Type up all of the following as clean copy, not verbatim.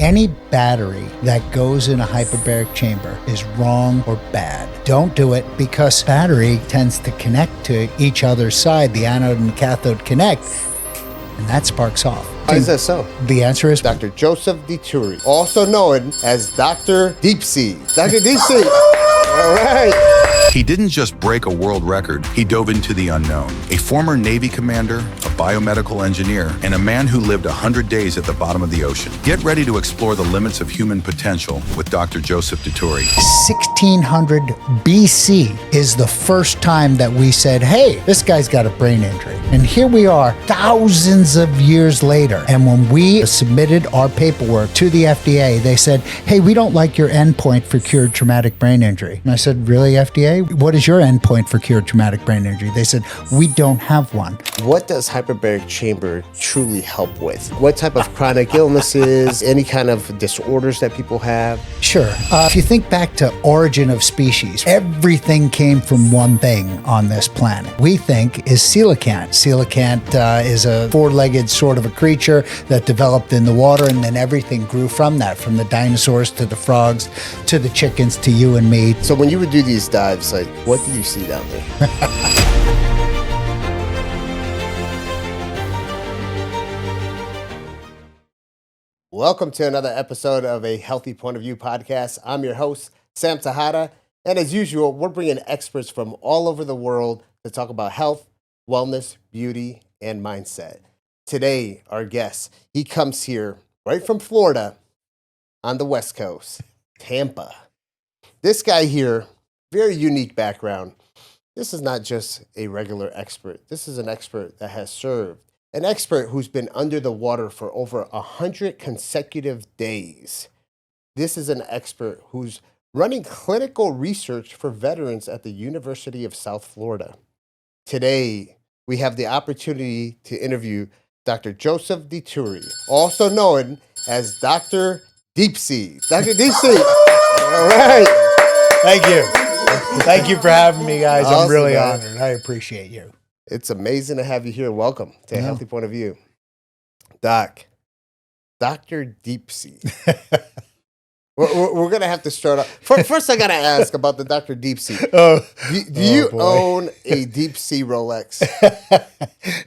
Any battery that goes in a hyperbaric chamber is wrong or bad. Don't do it because battery tends to connect to each other's side. The anode and the cathode connect, and that sparks off. Why is that so? The answer is Dr. Joseph Dituri, also known as Dr. Deep Sea. Dr. Deep Sea. All right. He didn't just break a world record, he dove into the unknown. A former Navy commander, a biomedical engineer, and a man who lived 100 days at the bottom of the ocean. Get ready to explore the limits of human potential with Dr. Joseph Dituri. 1600 BC is the first time that we said, hey, this guy's got a brain injury. And here we are thousands of years later. And when we submitted our paperwork to the FDA, they said, hey, we don't like your endpoint for cured traumatic brain injury. And I said, really, FDA? What is your endpoint for cured traumatic brain injury? They said, we don't have one. What does hyperbaric chamber truly help with? What type of chronic illnesses, any kind of disorders that people have? Sure. If you think back to origin of species, everything came from one thing on this planet. We think is coelacanth. Coelacanth is a four-legged sort of a creature that developed in the water, and then everything grew from that, from the dinosaurs to the frogs to the chickens to you and me. So when you would do these dives, like, what do you see down there? Welcome to another episode of a Healthy Point of View podcast. I'm your host, Sam Tejada, and as usual, we're bringing experts from all over the world to talk about health, wellness, beauty, and mindset. Today, our guest, he comes here right from Florida on the West Coast, Tampa. This guy here, very unique background. This is not just a regular expert. This is an expert that has served. An expert who's been under the water for over 100 consecutive days. This is an expert who's running clinical research for veterans at the University of South Florida. Today, we have the opportunity to interview Dr. Joseph Dituri, also known as Dr. Deep Sea. Dr. Deep Sea. All right. Thank you. Thank you for having me, guys. Awesome, I'm really man. honored. I appreciate you. It's amazing to have you here. Welcome to A Healthy Point of View. Doc, Dr. Deep Sea. We're going to have to start off. First, I got to ask about the Dr. Deep Sea. Do you own a Deep Sea Rolex?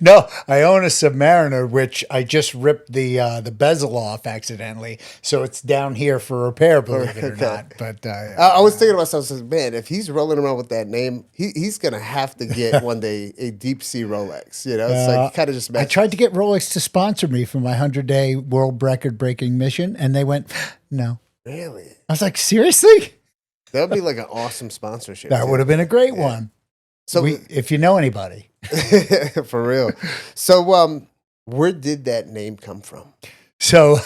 No, I own a Submariner, which I just ripped the bezel off accidentally. So it's down here for repair, believe it or not. But I was thinking to myself, man, if he's rolling around with that name, he's going to have to get one day a Deep Sea Rolex. You know, it's like kind of just I tried to get Rolex to sponsor me for my 100-day world record-breaking mission, and they went, no. Really? I was like, seriously? That would be like an awesome sponsorship. That would have been a great one. So if you know anybody. For real. So where did that name come from? So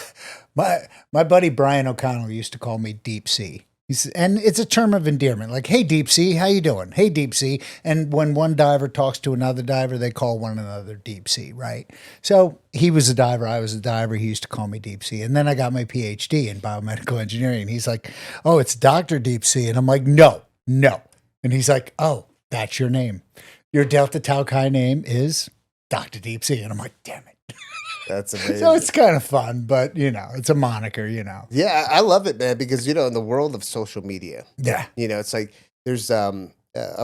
my buddy Brian O'Connell used to call me Deep Sea. And it's a term of endearment, like, hey, Deep Sea, how you doing? Hey, Deep Sea. And when one diver talks to another diver, they call one another Deep Sea, right? So he was a diver, I was a diver. He used to call me Deep Sea. And then I got my PhD in biomedical engineering. He's like, oh, it's Dr. Deep Sea. And I'm like, no. And he's like, oh, that's your name. Your Delta Tau Chi name is Dr. Deep Sea. And I'm like, damn it. That's amazing. So it's kind of fun, but, it's a moniker, Yeah, I love it, man, because, in the world of social media, it's like there's a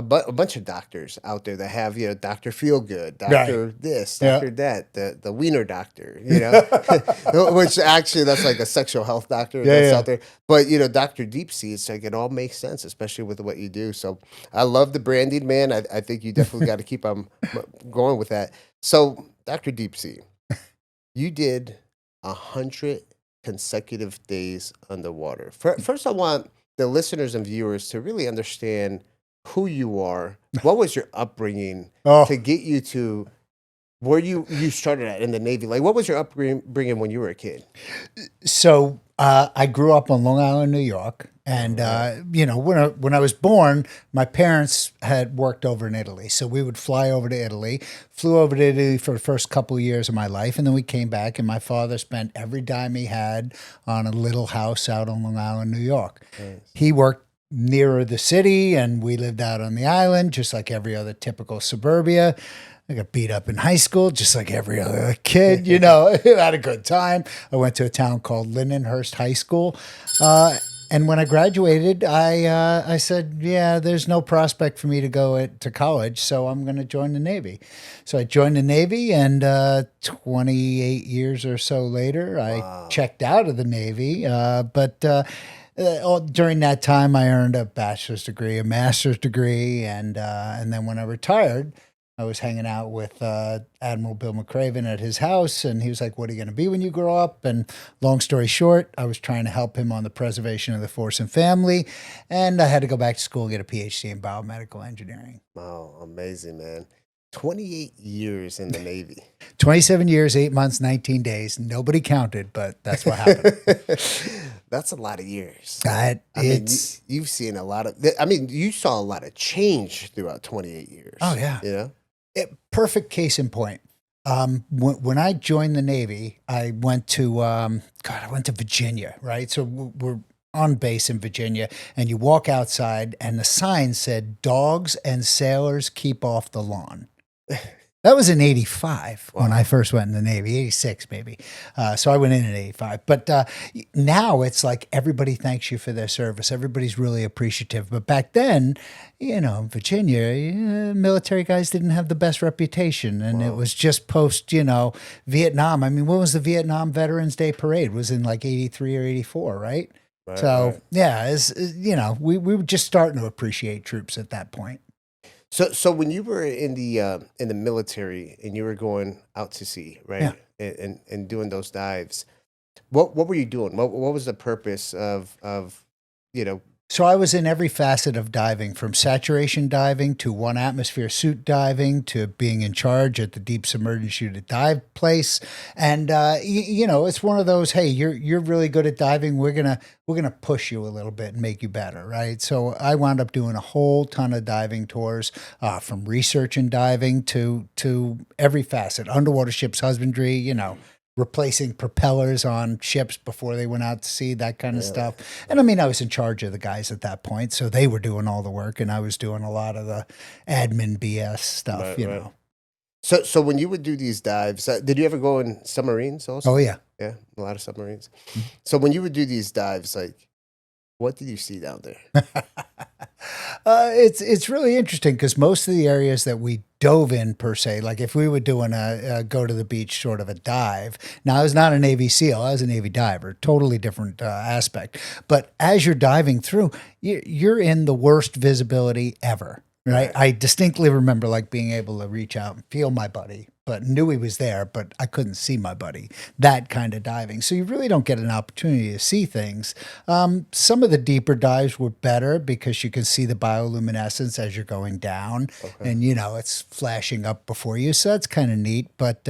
bunch of doctors out there that have, Dr. Feelgood, Dr. This, Dr. That, the wiener doctor, which actually that's like a sexual health doctor that's out there. But, Dr. Deep Sea, it's like it all makes sense, especially with what you do. So I love the branding, man. I think you definitely got to keep going with that. So, Dr. Deep Sea. You did 100 consecutive days underwater. First, I want the listeners and viewers to really understand who you are. What was your upbringing to get you to where you started at in the Navy? Like, what was your upbringing when you were a kid? So I grew up on Long Island, New York. And, when I was born, my parents had worked over in Italy. So we would fly over to Italy, flew over to Italy for the first couple of years of my life. And then we came back, and my father spent every dime he had on a little house out on Long Island, New York. Nice. He worked nearer the city, and we lived out on the island, just like every other typical suburbia. I got beat up in high school, just like every other kid, you know, had a good time. I went to a town called Lindenhurst High School. And when I graduated, I said, yeah, there's no prospect for me to go to college, so I'm going to join the Navy. So I joined the Navy, and 28 years or so later, I checked out of the Navy. But during that time, I earned a bachelor's degree, a master's degree, and then when I retired, I was hanging out with Admiral Bill McCraven at his house, and he was like, what are you going to be when you grow up? And long story short, I was trying to help him on the preservation of the force and family, and I had to go back to school and get a PhD in biomedical engineering. Wow, amazing, man. 28 years in the Navy. 27 years, 8 months, 19 days. Nobody counted, but that's what happened. That's a lot of years. You've seen a lot of, you saw a lot of change throughout 28 years. Oh, yeah. You know? Perfect case in point. When I joined the Navy, I went to Virginia, right? So we're on base in Virginia, and you walk outside, and the sign said, "Dogs and sailors keep off the lawn." That was in 85 when I first went in the Navy, 86 maybe. So I went in 85. But now it's like everybody thanks you for their service. Everybody's really appreciative. But back then, you know, in Virginia, military guys didn't have the best reputation. And it was just post, you know, Vietnam. I mean, when was the Vietnam Veterans Day Parade? It was in like 83 or 84, right? Yeah, you know, we were just starting to appreciate troops at that point. So when you were in the military and you were going out to sea, right, and doing those dives, what were you doing? What was the purpose of you know? So I was in every facet of diving, from saturation diving to one atmosphere suit diving to being in charge at the deep submerged unit dive place. And you know, it's one of those, hey, you're really good at diving. We're gonna push you a little bit and make you better, right? So I wound up doing a whole ton of diving tours, from research and diving to every facet, underwater ships husbandry, you know, replacing propellers on ships before they went out to sea, that kind of stuff. And I mean, I was in charge of the guys at that point, so they were doing all the work, and I was doing a lot of the admin BS stuff, you know. So when you would do these dives, did you ever go in submarines also? Oh, yeah. Yeah, a lot of submarines. So when you would do these dives, like, what did you see down there? It's really interesting because most of the areas that we dove in, per se, like if we were doing a go to the beach sort of a dive. Now, I was not a Navy SEAL. I was a Navy diver, totally different aspect. But as you're diving through, you're in the worst visibility ever. Right. I distinctly remember like being able to reach out and feel my buddy, but knew he was there, but I couldn't see my buddy. That kind of diving. So you really don't get an opportunity to see things. Some of the deeper dives were better because you can see the bioluminescence as you're going down, and you know it's flashing up before you. So that's kind of neat. But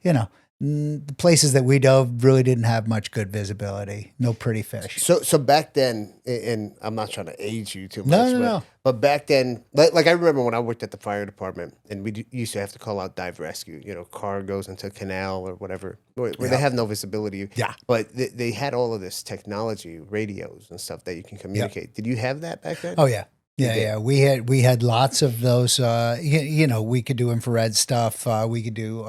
you know, the places that we dove really didn't have much good visibility. No pretty fish. So back then, and I'm not trying to age you too much. No. But back then, like I remember when I worked at the fire department, and we used to have to call out dive rescue. You know, car goes into a canal or whatever, where they have no visibility. Yeah. But they had all of this technology, radios and stuff that you can communicate. Did you have that back then? Oh yeah. Yeah. We had lots of those. You know, we could do infrared stuff. We could do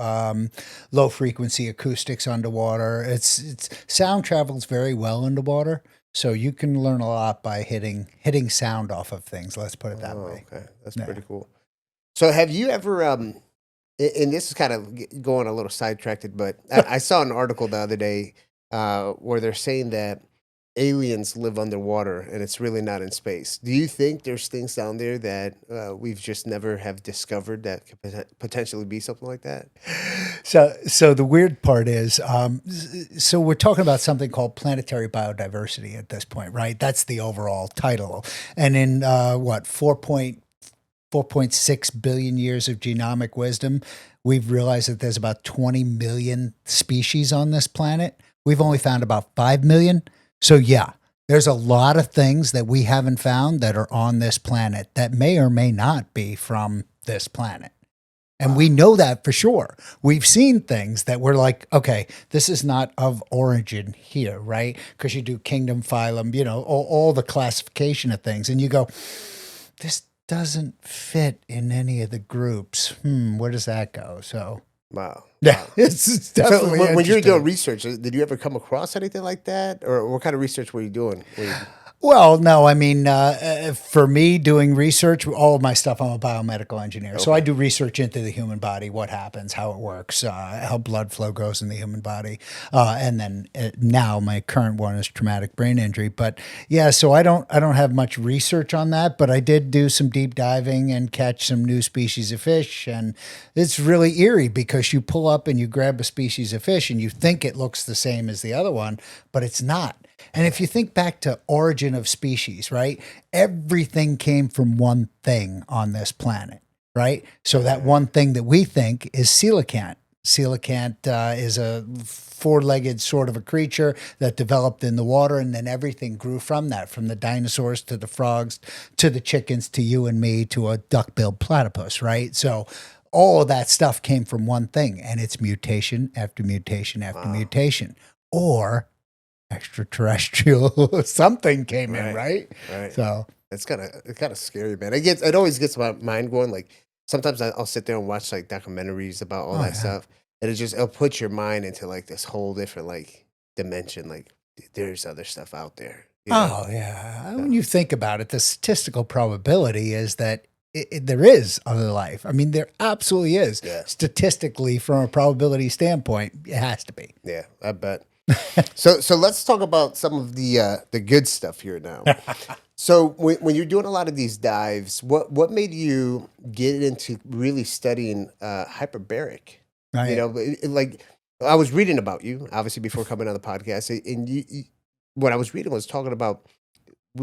low frequency acoustics underwater. It's sound travels very well underwater, so you can learn a lot by hitting sound off of things. Let's put it that way. Okay, that's pretty cool. So, have you ever? And this is kind of going a little sidetracked, but I saw an article the other day where they're saying that aliens live underwater and it's really not in space. Do you think there's things down there that we've just never have discovered that could potentially be something like that? So the weird part is, so we're talking about something called planetary biodiversity at this point, right? That's the overall title. And in 4.6 billion years of genomic wisdom, we've realized that there's about 20 million species on this planet. We've only found about 5 million. So yeah, there's a lot of things that we haven't found that are on this planet that may or may not be from this planet. And we know that for sure. We've seen things that we're like, okay, this is not of origin here, right? Because you do kingdom, phylum, you know, all the classification of things. And you go, this doesn't fit in any of the groups. Where does that go? So, Wow. yeah, Wow. it's So definitely when you were interesting. doing research, did you ever come across anything like that? Or what kind of research were you doing? Well, no, I mean, for me doing research, all of my stuff, I'm a biomedical engineer. So I do research into the human body, what happens, how it works, how blood flow goes in the human body. And then now my current one is traumatic brain injury. But yeah, so I don't have much research on that, but I did do some deep diving and catch some new species of fish. And it's really eerie because you pull up and you grab a species of fish and you think it looks the same as the other one, but it's not. And if you think back to origin of species, right? Everything came from one thing on this planet, right? So that one thing that we think is coelacanth. Coelacanth is a four-legged sort of a creature that developed in the water, and then everything grew from that, from the dinosaurs to the frogs to the chickens to you and me to a duck-billed platypus, right? So all of that stuff came from one thing, and it's mutation after mutation after mutation. Or extraterrestrial something came in, right? Right. So it's kind of scary, man. It always gets my mind going. Like sometimes I'll sit there and watch like documentaries about all that stuff, and it'll put your mind into like this whole different like dimension. Like there's other stuff out there. You know? Oh yeah. When you think about it, the statistical probability is that there is other life. I mean, there absolutely is. Yeah. Statistically, from a probability standpoint, it has to be. Yeah, I bet. So let's talk about some of the good stuff here now. So when you're doing a lot of these dives, what made you get into really studying hyperbaric? Right. You know, like I was reading about you, obviously before coming on the podcast, and what I was reading was talking about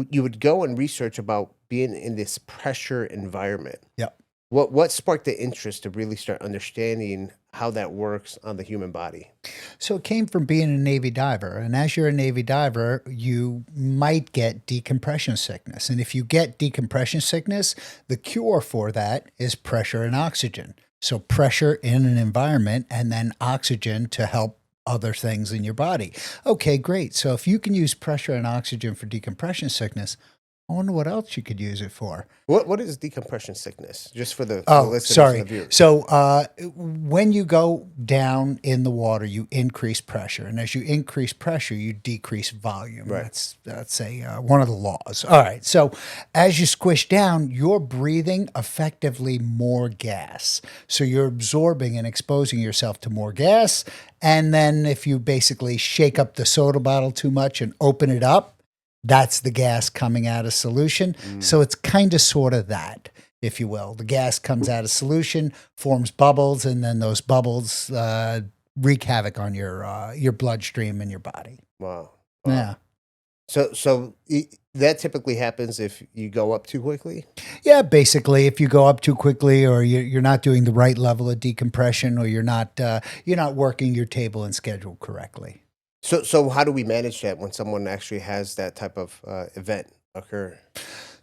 you would go and research about being in this pressure environment. Yep. What sparked the interest to really start understanding how that works on the human body? So it came from being a Navy diver. And as you're a Navy diver, you might get decompression sickness. And if you get decompression sickness, the cure for that is pressure and oxygen. So pressure in an environment and then oxygen to help other things in your body. Okay, great. So if you can use pressure and oxygen for decompression sickness, I wonder what else you could use it for. What is decompression sickness? Just for the listeners sorry. and the viewers. So when you go down in the water, you increase pressure, and as you increase pressure, you decrease volume. Right. That's one of the laws. All right. So as you squish down, you're breathing effectively more gas. So you're absorbing and exposing yourself to more gas, and then if you basically shake up the soda bottle too much and open it up, that's the gas coming out of solution. So it's kind of sort of that, if you will. The gas comes out of solution, forms bubbles, and then those bubbles wreak havoc on your bloodstream and your body. Wow. Yeah. So that typically happens if you go up too quickly? Yeah, basically, if you go up too quickly, or you're not doing the right level of decompression, or you're not working your table and schedule correctly. So how do we manage that when someone actually has that type of event occur?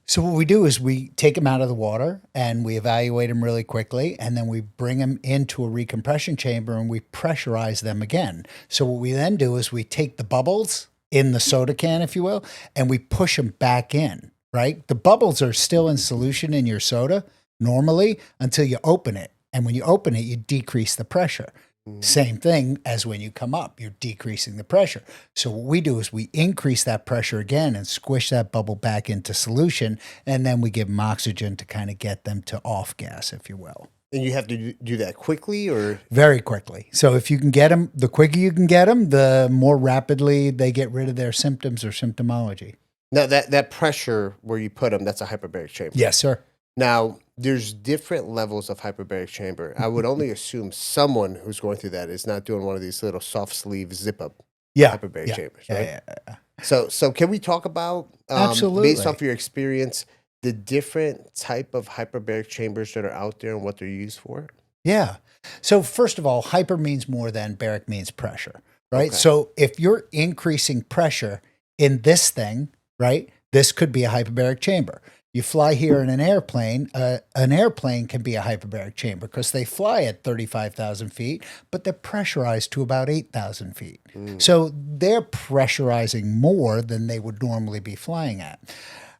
So what we do is we take them out of the water and we evaluate them really quickly, and then we bring them into a recompression chamber and we pressurize them again. So what we then do is we take the bubbles in the soda can, if you will, and we push them back in, right? The bubbles are still in solution in your soda normally until you open it. And when you open it, you decrease the pressure. Same thing as when you come up, you're decreasing the pressure. So what we do is we increase that pressure again and squish that bubble back into solution, and then we give them oxygen to kind of get them to off gas, if you will. And you have to do that quickly, or? Very quickly. So if you can get them, the quicker you can get them, the more rapidly they get rid of their symptoms or symptomology. Now that pressure where you put them, that's a hyperbaric chamber. Yes, sir. Now, there's different levels of hyperbaric chamber. I would only assume someone who's going through that is not doing one of these little soft sleeve zip up hyperbaric chambers, right? Yeah. So can we talk about, Absolutely. based off your experience, the different type of hyperbaric chambers that are out there and what they're used for? Yeah. So first of all, hyper means more than, baric means pressure, right? Okay. So if you're increasing pressure in this thing, right, this could be a hyperbaric chamber. You fly here in an airplane can be a hyperbaric chamber because they fly at 35,000 feet, but they're pressurized to about 8,000 feet. So they're pressurizing more than they would normally be flying at.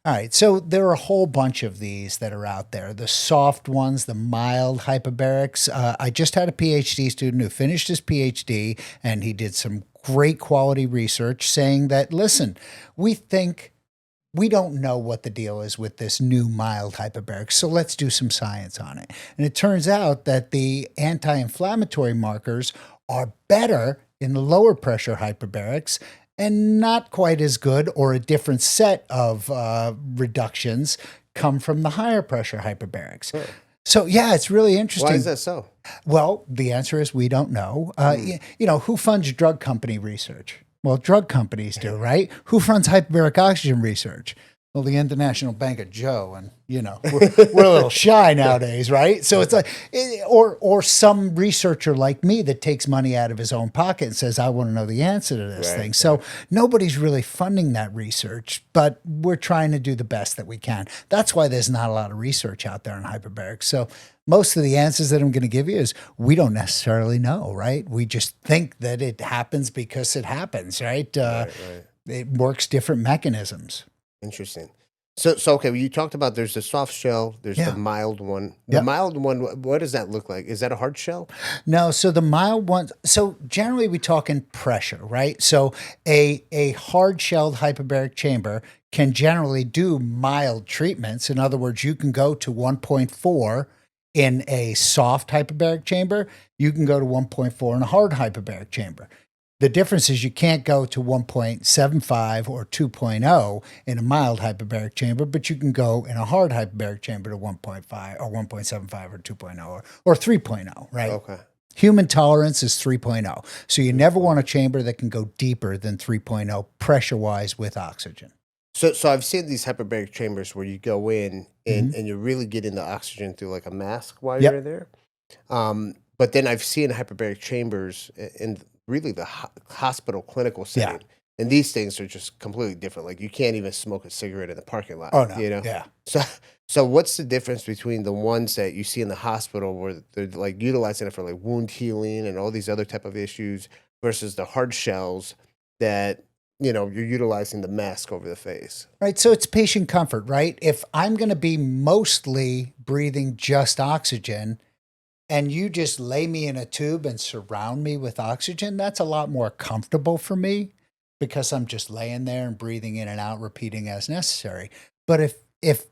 All right, so there are a whole bunch of these that are out there. The soft ones, the mild hyperbarics. I just had a PhD student who finished his PhD, and he did some great quality research saying that, listen, we don't know what the deal is with this new mild hyperbaric, so let's do some science on it. And it turns out that the anti-inflammatory markers are better in the lower pressure hyperbarics and not quite as good, or a different set of reductions come from the higher pressure hyperbarics. Huh. So yeah, it's really interesting. Why is that so? Well, the answer is we don't know. Who funds drug company research? Well, drug companies do, right? Who funds hyperbaric oxygen research? Well, the International Bank of Joe, and we're a little shy nowadays, right? So it's like, or some researcher like me that takes money out of his own pocket and says, "I want to know the answer to this thing." So nobody's really funding that research, but we're trying to do the best that we can. That's why there's not a lot of research out there on hyperbarics. So most of the answers that I'm going to give you is we don't necessarily know, right? We just think that it happens because it happens, right? It works different mechanisms. Interesting. So okay, well, you talked about there's the soft shell, there's the mild one. The mild one, what does that look like? Is that a hard shell? No, so the mild ones, so generally we talk in pressure, right? So a hard-shelled hyperbaric chamber can generally do mild treatments. In other words, you can go to 1.4 in a soft hyperbaric chamber. You can go to 1.4 in a hard hyperbaric chamber. The difference is you can't go to 1.75 or 2.0 in a mild hyperbaric chamber, but you can go in a hard hyperbaric chamber to 1.5 or 1.75 or 2.0 or 3.0, right? Okay. Human tolerance is 3.0. So you never want a chamber that can go deeper than 3.0 pressure-wise with oxygen. So I've seen these hyperbaric chambers where you go in and you're really getting the oxygen through like a mask while you're there. But then I've seen hyperbaric chambers in really the hospital clinical setting. And these things are just completely different. Like you can't even smoke a cigarette in the parking lot. Oh, no. Yeah. So what's the difference between the ones that you see in the hospital where they're like utilizing it for like wound healing and all these other type of issues versus the hard shells that, you're utilizing the mask over the face? Right. So it's patient comfort, right? If I'm going to be mostly breathing just oxygen, and you just lay me in a tube and surround me with oxygen, that's a lot more comfortable for me because I'm just laying there and breathing in and out, repeating as necessary. But if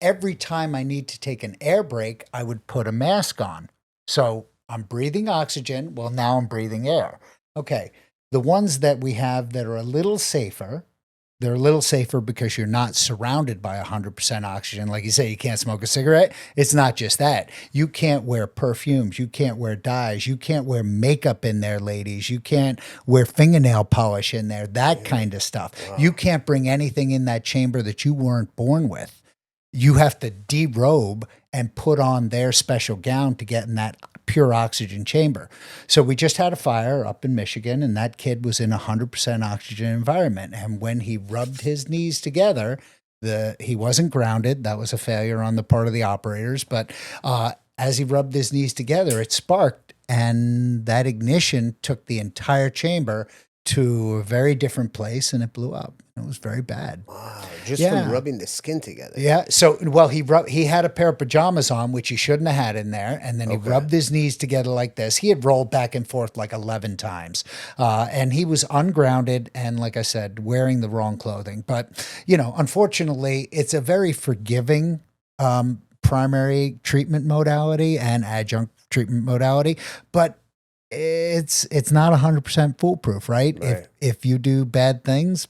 every time I need to take an air break, I would put a mask on. So I'm breathing oxygen. Well, now I'm breathing air. Okay. The ones that we have that are a little safer, they're a little safer because you're not surrounded by 100% oxygen. Like you say, you can't smoke a cigarette. It's not just that. You can't wear perfumes. You can't wear dyes. You can't wear makeup in there, ladies. You can't wear fingernail polish in there, that kind of stuff. Wow. You can't bring anything in that chamber that you weren't born with. You have to derobe and put on their special gown to get in that pure oxygen chamber. So we just had a fire up in Michigan, and that kid was in a 100% oxygen environment. And when he rubbed his knees together, he wasn't grounded. That was a failure on the part of the operators. But as he rubbed his knees together, it sparked, and that ignition took the entire chamber to a very different place, and it blew up. It was very bad. Wow, just from rubbing the skin together. Yeah. So, well, he had a pair of pajamas on, which he shouldn't have had in there, and then he rubbed his knees together like this. He had rolled back and forth like 11 times, and he was ungrounded and, like I said, wearing the wrong clothing. But, unfortunately, it's a very forgiving primary treatment modality and adjunct treatment modality, but it's not 100% foolproof, right? If you do bad things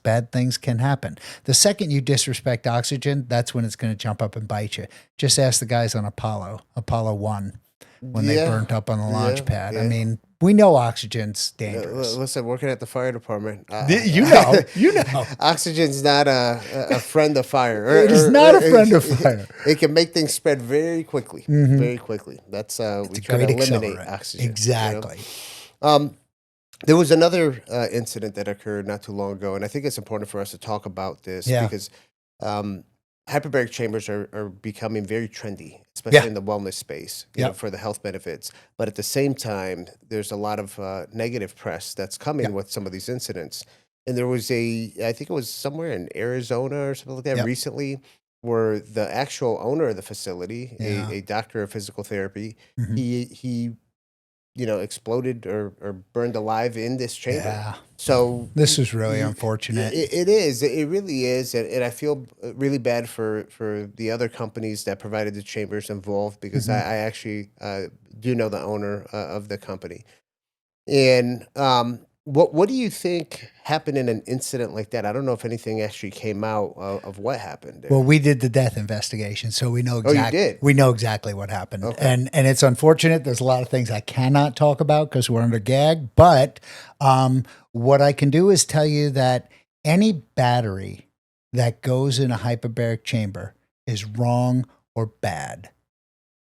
can happen. The second you disrespect oxygen, that's when it's going to jump up and bite you. Just ask the guys on Apollo 1 when they burnt up on the launch pad. I mean, we know oxygen's dangerous. Listen, working at the fire department, you know, oxygen's not a friend of fire. It is not a friend of fire. It can make things spread very quickly, very quickly. That's we try to eliminate oxygen. Exactly. There was another incident that occurred not too long ago, and I think it's important for us to talk about this because hyperbaric chambers are becoming very trendy, especially in the wellness space, for the health benefits. But at the same time, there's a lot of negative press that's coming with some of these incidents. and there was I think it was somewhere in Arizona or something like that Yep. recently, where the actual owner of the facility, Yeah. a doctor of physical therapy, Mhm. he exploded or burned alive in this chamber. Yeah. So This is really unfortunate. It is. It really is, and I feel really bad for the other companies that provided the chambers involved because I actually do know the owner of the company. And what do you think happened in an incident like that? I don't know if anything actually came out of what happened there. Well, we did the death investigation, so we know Oh, you did? we know exactly what happened. Okay. And it's unfortunate. There's a lot of things I cannot talk about because we're under gag. But what I can do is tell you that any battery that goes in a hyperbaric chamber is wrong or bad.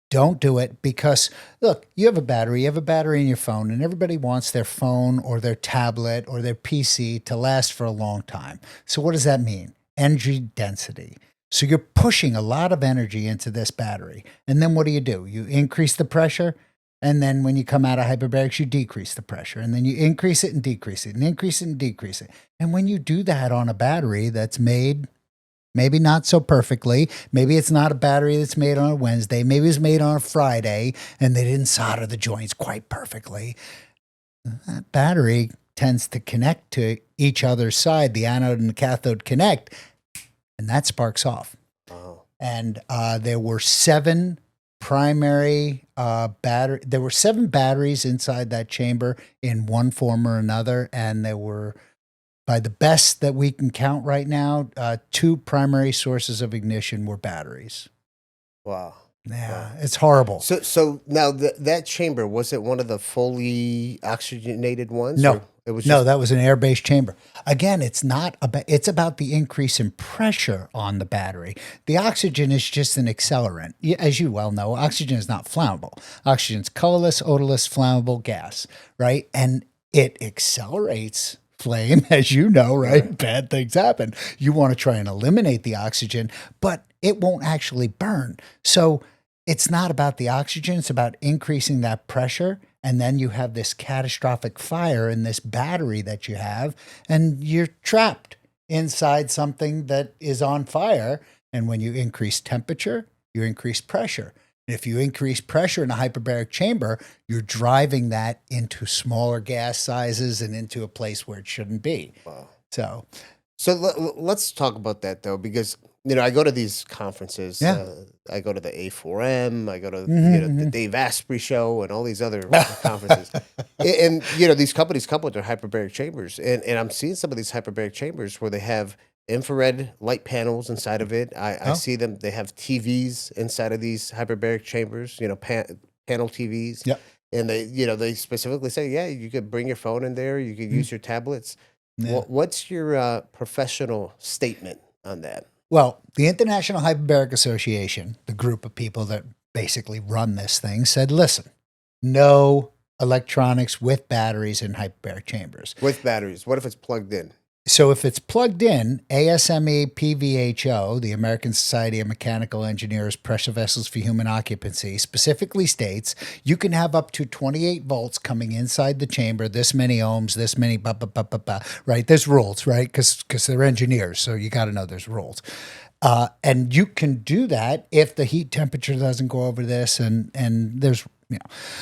Don't do it because look, you have a battery in your phone, and everybody wants their phone or their tablet or their PC to last for a long time. So what does that mean? Energy density. So you're pushing a lot of energy into this battery. And then what do? You increase the pressure. And then when you come out of hyperbarics, you decrease the pressure. And then you increase it and decrease it and increase it and decrease it. And when you do that on a battery that's made maybe not so perfectly. Maybe it's not a battery that's made on a Wednesday. Maybe it's made on a Friday and they didn't solder the joints quite perfectly. That battery tends to connect to each other's side. The anode and the cathode connect, and that sparks off. Oh. And there were 7 primary there were 7 batteries inside that chamber in one form or another, and there were, by the best that we can count right now, 2 primary sources of ignition were batteries. Wow. Yeah, it's horrible. So now that chamber, was it one of the fully oxygenated ones? No. Or it was No, just, that was an air-based chamber. Again, it's not about, it's about the increase in pressure on the battery. The oxygen is just an accelerant. As you well know, oxygen is not flammable. Oxygen's colorless, odorless, flammable gas, right? And it accelerates flame, as you know, right? Bad things happen. You want to try and eliminate the oxygen, but it won't actually burn. So it's not about the oxygen, it's about increasing that pressure. And then you have this catastrophic fire in this battery that you have, and you're trapped inside something that is on fire. And when you increase temperature, you increase pressure. And if you increase pressure in a hyperbaric chamber, you're driving that into smaller gas sizes and into a place where it shouldn't be. wow. So, Let's talk about that though, because I go to these conferences. Yeah. I go to the A4M. I go to Mhm, the Dave Asprey show and all these other conferences. And these companies come with their hyperbaric chambers, and I'm seeing some of these hyperbaric chambers where they have infrared light panels inside of it. I Oh. see them. They have TVs inside of these hyperbaric chambers. Panel TVs. Yep. And they specifically say, yeah, you could bring your phone in there. You could use your tablets. yeah. What's your professional statement on that? Well, the International Hyperbaric Association, the group of people that basically run this thing, said, listen, no electronics with batteries in hyperbaric chambers. With batteries, what if it's plugged in? So if it's plugged in, ASME PVHO, the American Society of Mechanical Engineers Pressure Vessels for Human Occupancy, specifically states you can have up to 28 volts coming inside the chamber, this many ohms, this many, right? There's rules, right? Because they're engineers, so you got to know there's rules. And you can do that if the heat temperature doesn't go over this, and there's,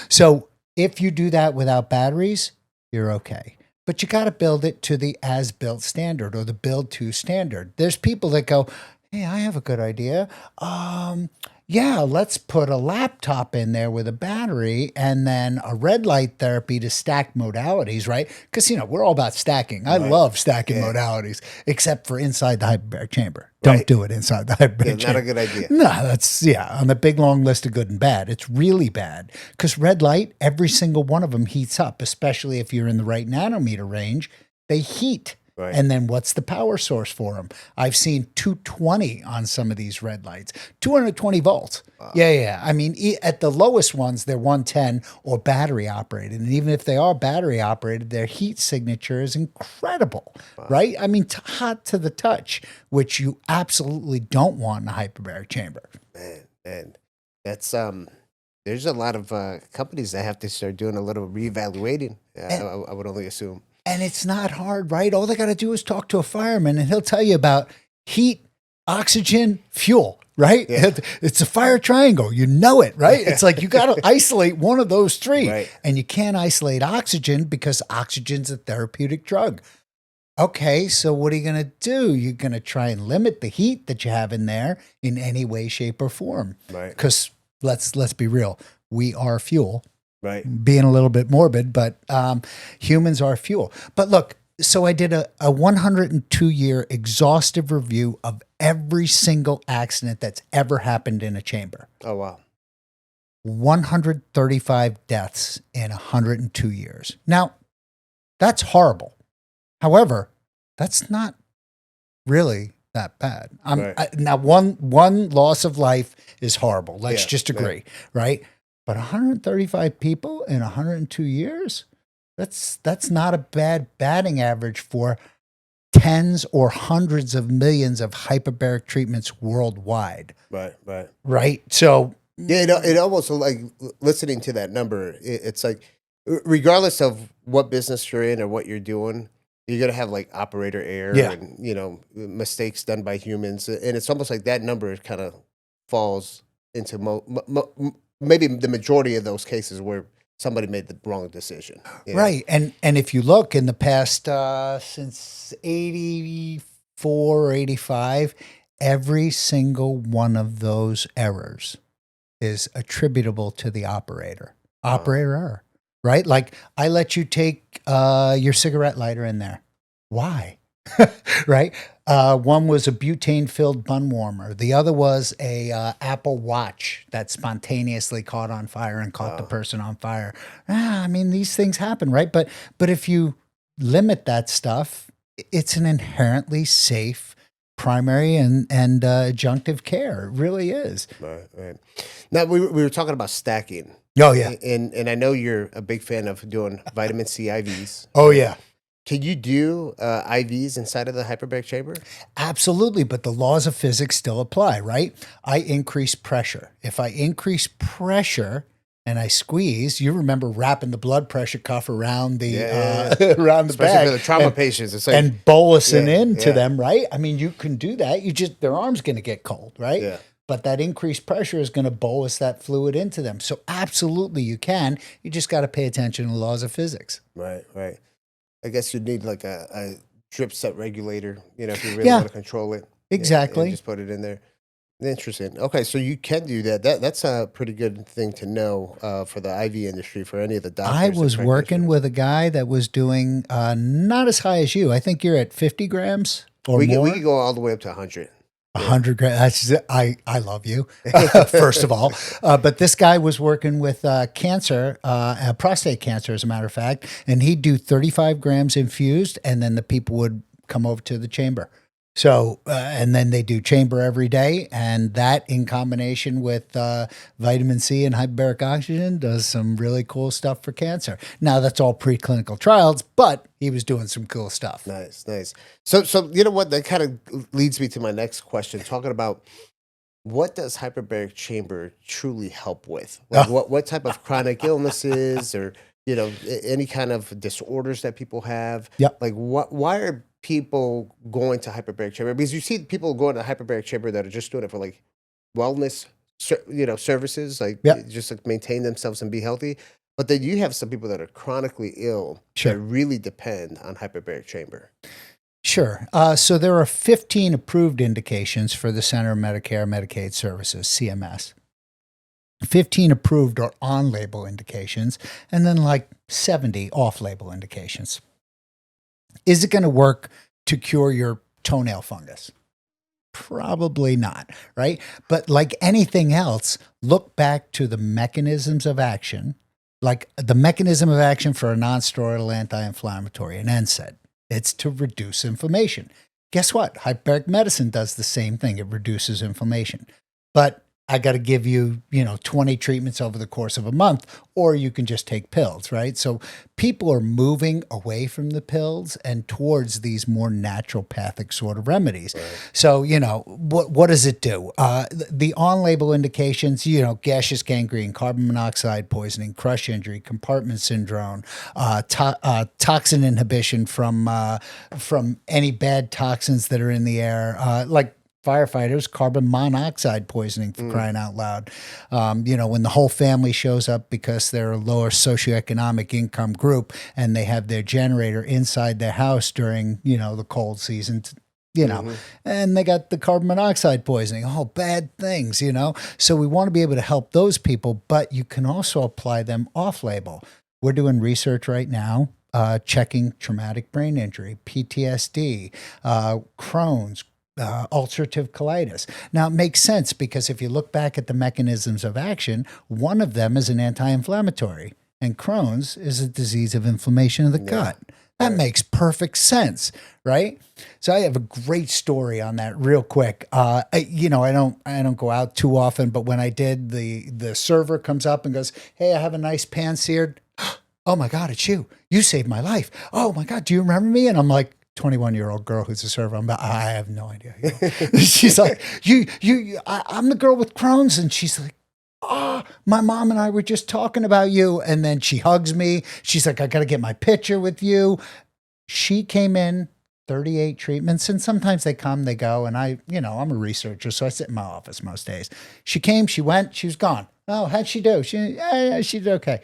So if you do that without batteries, you're okay. But you got to build it to the as-built standard or the build-to standard. There's people that go, hey, I have a good idea. Yeah, let's put a laptop in there with a battery and then a red light therapy to stack modalities, right? Because, we're all about stacking. I love stacking modalities, except for inside the hyperbaric chamber. Don't Right. do it inside the hyperbaric chamber. Not a good idea. No, that's, on the big long list of good and bad. It's really bad because red light, every single one of them heats up, especially if you're in the right nanometer range. They heat. Right. And then what's the power source for them? I've seen 220 on some of these red lights, 220 volts. Wow. Yeah. I mean, at the lowest ones, they're 110 or battery operated. And even if they are battery operated, their heat signature is incredible, right? I mean, hot to the touch, which you absolutely don't want in a hyperbaric chamber. Man, that's there's a lot of companies that have to start doing a little reevaluating. I would only assume. And it's not hard, right? All they got to do is talk to a fireman and he'll tell you about heat, oxygen, fuel, right? Yeah. It's a fire triangle. You know it, right? It's like you got to isolate one of those three. Right. And you can't isolate oxygen because oxygen's a therapeutic drug. Okay, so what are you going to do? You're going to try and limit the heat that you have in there in any way, shape, or form. Right. Because let's be real, we are fuel. Right. Being a little bit morbid, but humans are fuel. But look, so I did a 102-year exhaustive review of every single accident that's ever happened in a chamber. Oh, wow. 135 deaths in 102 years. Now, that's horrible. However, that's not really that bad. Right. Now, one loss of life is horrible. Let's Yeah, just agree, right? But 135 people in 102 years, that's not a bad batting average for tens or hundreds of millions of hyperbaric treatments worldwide. Right. Right. Right? So, Yeah, it almost like listening to that number. It's like, regardless of what business you're in or what you're doing, you're gonna have like operator error Yeah. and mistakes done by humans, and it's almost like that number kind of falls into maybe the majority of those cases where somebody made the wrong decision. You know? right. And if you look in the past, since 84 or 85, every single one of those errors is attributable to the operator. Operator error, right? Like I let you take your cigarette lighter in there. Why? Right? One was a butane-filled bun warmer. The other was a Apple Watch that spontaneously caught on fire and caught the person on fire. I mean, these things happen, right? But if you limit that stuff, it's an inherently safe primary and adjunctive care. It really is. Right. Right. Now we were talking about stacking. Oh, yeah. And I know you're a big fan of doing vitamin C IVs. Oh, yeah. Can you do IVs inside of the hyperbaric chamber? Absolutely, but the laws of physics still apply, right? I increase pressure. If I increase pressure and I squeeze, you remember wrapping the blood pressure cuff around the around the Especially bag for the trauma and, patients. It's like, and bolusing into yeah. them, right? I mean, you can do that. Their arm's going to get cold, right? Yeah. But that increased pressure is going to bolus that fluid into them. So absolutely you can. You just got to pay attention to the laws of physics. Right, right. I guess you'd need like a drip set regulator, if you really want to control it. Exactly. And just put it in there. Interesting. Okay, so you can do that. That's a pretty good thing to know for the IV industry, for any of the doctors. I was working with a guy that was doing not as high as you. I think you're at 50 grams or more. We can go all the way up to 100. 100 grams. I love you, first of all. But this guy was working with cancer, prostate cancer, as a matter of fact, and he'd do 35 grams infused, and then the people would come over to the chamber. So, and then they do chamber every day, and that in combination with vitamin C and hyperbaric oxygen does some really cool stuff for cancer. Now, that's all preclinical trials, but he was doing some cool stuff. Nice, nice. So you know what? That kind of leads me to my next question, talking about what does hyperbaric chamber truly help with? Like what type of chronic illnesses or, any kind of disorders that people have? Yep. Like why are people going to hyperbaric chamber? Because you see people going to hyperbaric chamber that are just doing it for like wellness, services, like just like maintain themselves and be healthy. But then you have some people that are chronically ill that really depend on hyperbaric chamber. Sure. So there are 15 approved indications for the Center of Medicare and Medicaid Services, CMS. 15 approved or on-label indications, and then like 70 off-label indications. Is it going to work to cure your toenail fungus? Probably not, right? But like anything else, look back to the mechanisms of action, like the mechanism of action for a non-steroidal anti-inflammatory, an NSAID. It's to reduce inflammation. Guess what? Hyperbaric medicine does the same thing. It reduces inflammation. But I got to give you, 20 treatments over the course of a month, or you can just take pills, right? So people are moving away from the pills and towards these more naturopathic sort of remedies. Right. So, what does it do? The on-label indications, gaseous gangrene, carbon monoxide poisoning, crush injury, compartment syndrome, toxin inhibition from any bad toxins that are in the air, like firefighters, carbon monoxide poisoning, for crying out loud. When the whole family shows up because they're a lower socioeconomic income group and they have their generator inside their house during, the cold season, and they got the carbon monoxide poisoning, all bad things, So we want to be able to help those people, but you can also apply them off label. We're doing research right now, checking traumatic brain injury, PTSD, Crohn's, ulcerative colitis. Now, it makes sense because if you look back at the mechanisms of action, one of them is an anti-inflammatory, and Crohn's is a disease of inflammation of the gut. That makes perfect sense, right? So I have a great story on that real quick. I don't go out too often, but when I did, the server comes up and goes, "Hey, I have a nice pan seared." "Oh my God, it's you. You saved my life. Oh my God, do you remember me?" And I'm like, 21-year-old girl who's a server. I have no idea. She's like, I'm the girl with Crohn's. And she's like, "Oh, my mom and I were just talking about you." And then she hugs me. She's like, "I got to get my picture with you." She came in 38 treatments, and sometimes they come, they go. And I'm a researcher, so I sit in my office most days. She came, she went, she was gone. "Oh, how'd she do?" She did okay.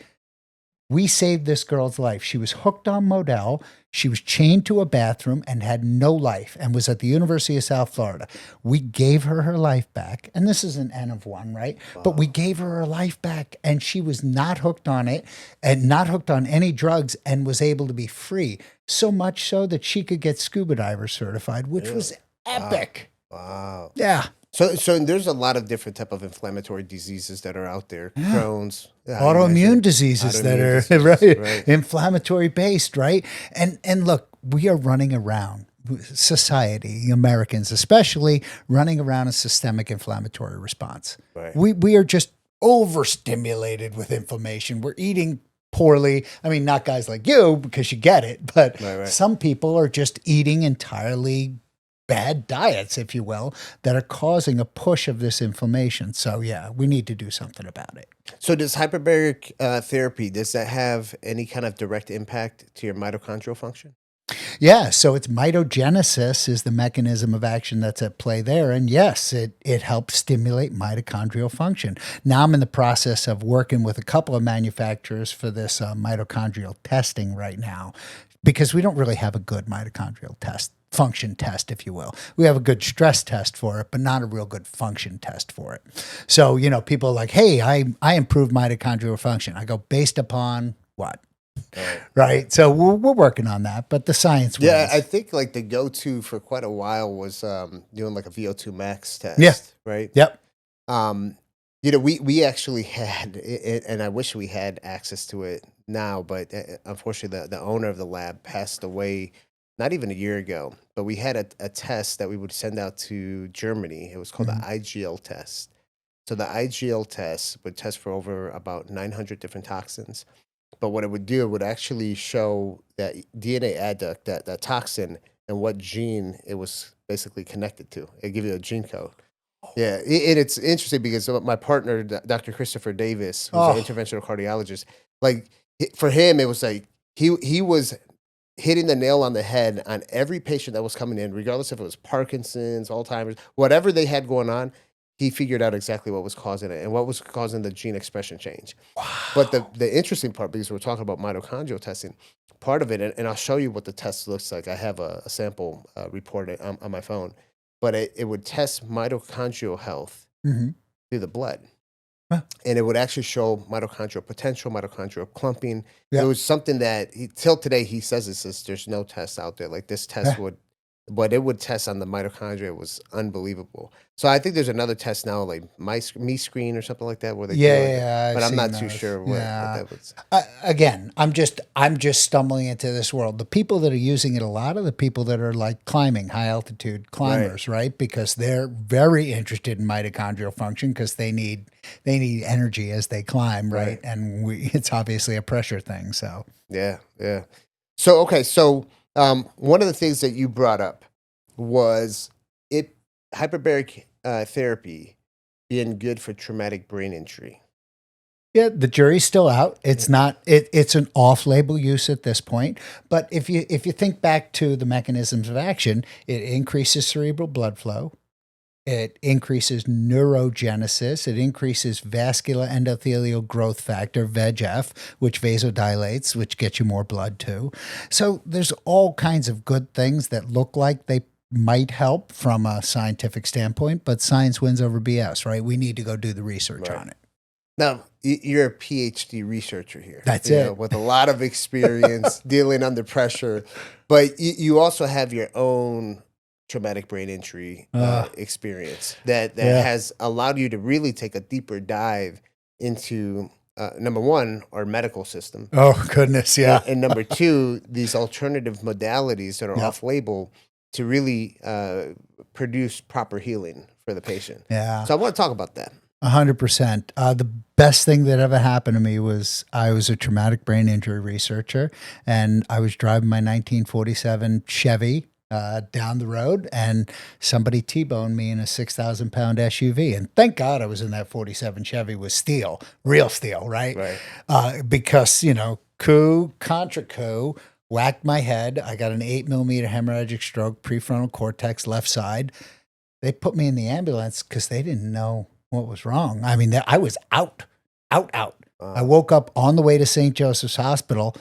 We saved this girl's life. She was hooked on Model. She was chained to a bathroom and had no life and was at the University of South Florida. We gave her life back. And this is an N of 1, right? Wow. But we gave her life back, and she was not hooked on it and not hooked on any drugs and was able to be free. So much so that she could get scuba diver certified, which was epic. Wow. Yeah. So there's a lot of different type of inflammatory diseases that are out there. Yeah. Crohn's, autoimmune diseases that are right, inflammatory based, right? And look, we are running around, society, Americans especially, running around a systemic inflammatory response. Right. We are just overstimulated with inflammation. We're eating poorly. I mean, not guys like you because you get it, but some people are just eating entirely bad diets, if you will, that are causing a push of this inflammation. So yeah, we need to do something about it. So does hyperbaric therapy, does that have any kind of direct impact to your mitochondrial function? Yeah, so it's mitogenesis is the mechanism of action that's at play there. And yes, it helps stimulate mitochondrial function. Now I'm in the process of working with a couple of manufacturers for this mitochondrial testing right now, because we don't really have a good mitochondrial function test, if you will. We have a good stress test for it, but not a real good function test for it. So, people are like, "Hey, I improved mitochondrial function." I go, "Based upon what?" Right. So we're working on that, but the science wins. Yeah, I think like the go-to for quite a while was doing like a VO2 max test. Yeah. Right. Yep. We actually had it, and I wish we had access to it now, but unfortunately the owner of the lab passed away not even a year ago. But we had a test that we would send out to Germany. It was called the IGL test. So the IGL test would test for over about 900 different toxins. But what it would do, it would actually show that DNA adduct, that toxin, and what gene it was basically connected to. It'd give you a gene code. Yeah, and it's interesting because my partner, Dr. Christopher Davis, who's an interventional cardiologist, like for him, it was like he was hitting the nail on the head on every patient that was coming in, regardless if it was Parkinson's, Alzheimer's, whatever they had going on. He figured out exactly what was causing it and what was causing the gene expression change. Wow. But the interesting part, because we're talking about mitochondrial testing, part of it, and I'll show you what the test looks like. I have a sample report on my phone, but it would test mitochondrial health through the blood. Huh. And it would actually show mitochondrial potential, mitochondrial clumping. Yep. It was something that till today he says there's no test out there. Like this test would What it would test on the mitochondria was unbelievable. So I think there's another test now, like me screen or something like that, where they do like that. Yeah, But I've I'm not seen too those. sure what Yeah. that was. Again, I'm just stumbling into this world. The people that are using it a lot are the people that are like climbing, high altitude climbers, right? Because they're very interested in mitochondrial function because they need energy as they climb, right? And it's obviously a pressure thing. So Yeah, yeah. So okay, so one of the things that you brought up was hyperbaric therapy being good for traumatic brain injury. yeah, the jury's still out. It's not. It's an off-label use at this point. But if you think back to the mechanisms of action, it increases cerebral blood flow. It increases neurogenesis. It increases vascular endothelial growth factor, VEGF, which vasodilates, which gets you more blood too. So there's all kinds of good things that look like they might help from a scientific standpoint, but science wins over BS, right? We need to go do the research on it. Now, you're a PhD researcher here. That's you it. know, with a lot of experience dealing under pressure, but you also have your own traumatic brain injury experience that has allowed you to really take a deeper dive into number one, our medical system. Oh, goodness, yeah. And number two, these alternative modalities that are off-label to really produce proper healing for the patient. Yeah. So I want to talk about that. 100%. The best thing that ever happened to me was I was a traumatic brain injury researcher, and I was driving my 1947 Chevy down the road, and somebody T-boned me in a 6,000-pound SUV. And thank God I was in that 47 Chevy with steel, real steel, right? Because, coup, contra coup, whacked my head. I got an 8mm hemorrhagic stroke, prefrontal cortex, left side. They put me in the ambulance because they didn't know what was wrong. I mean, I was out. I woke up on the way to St. Joseph's Hospital,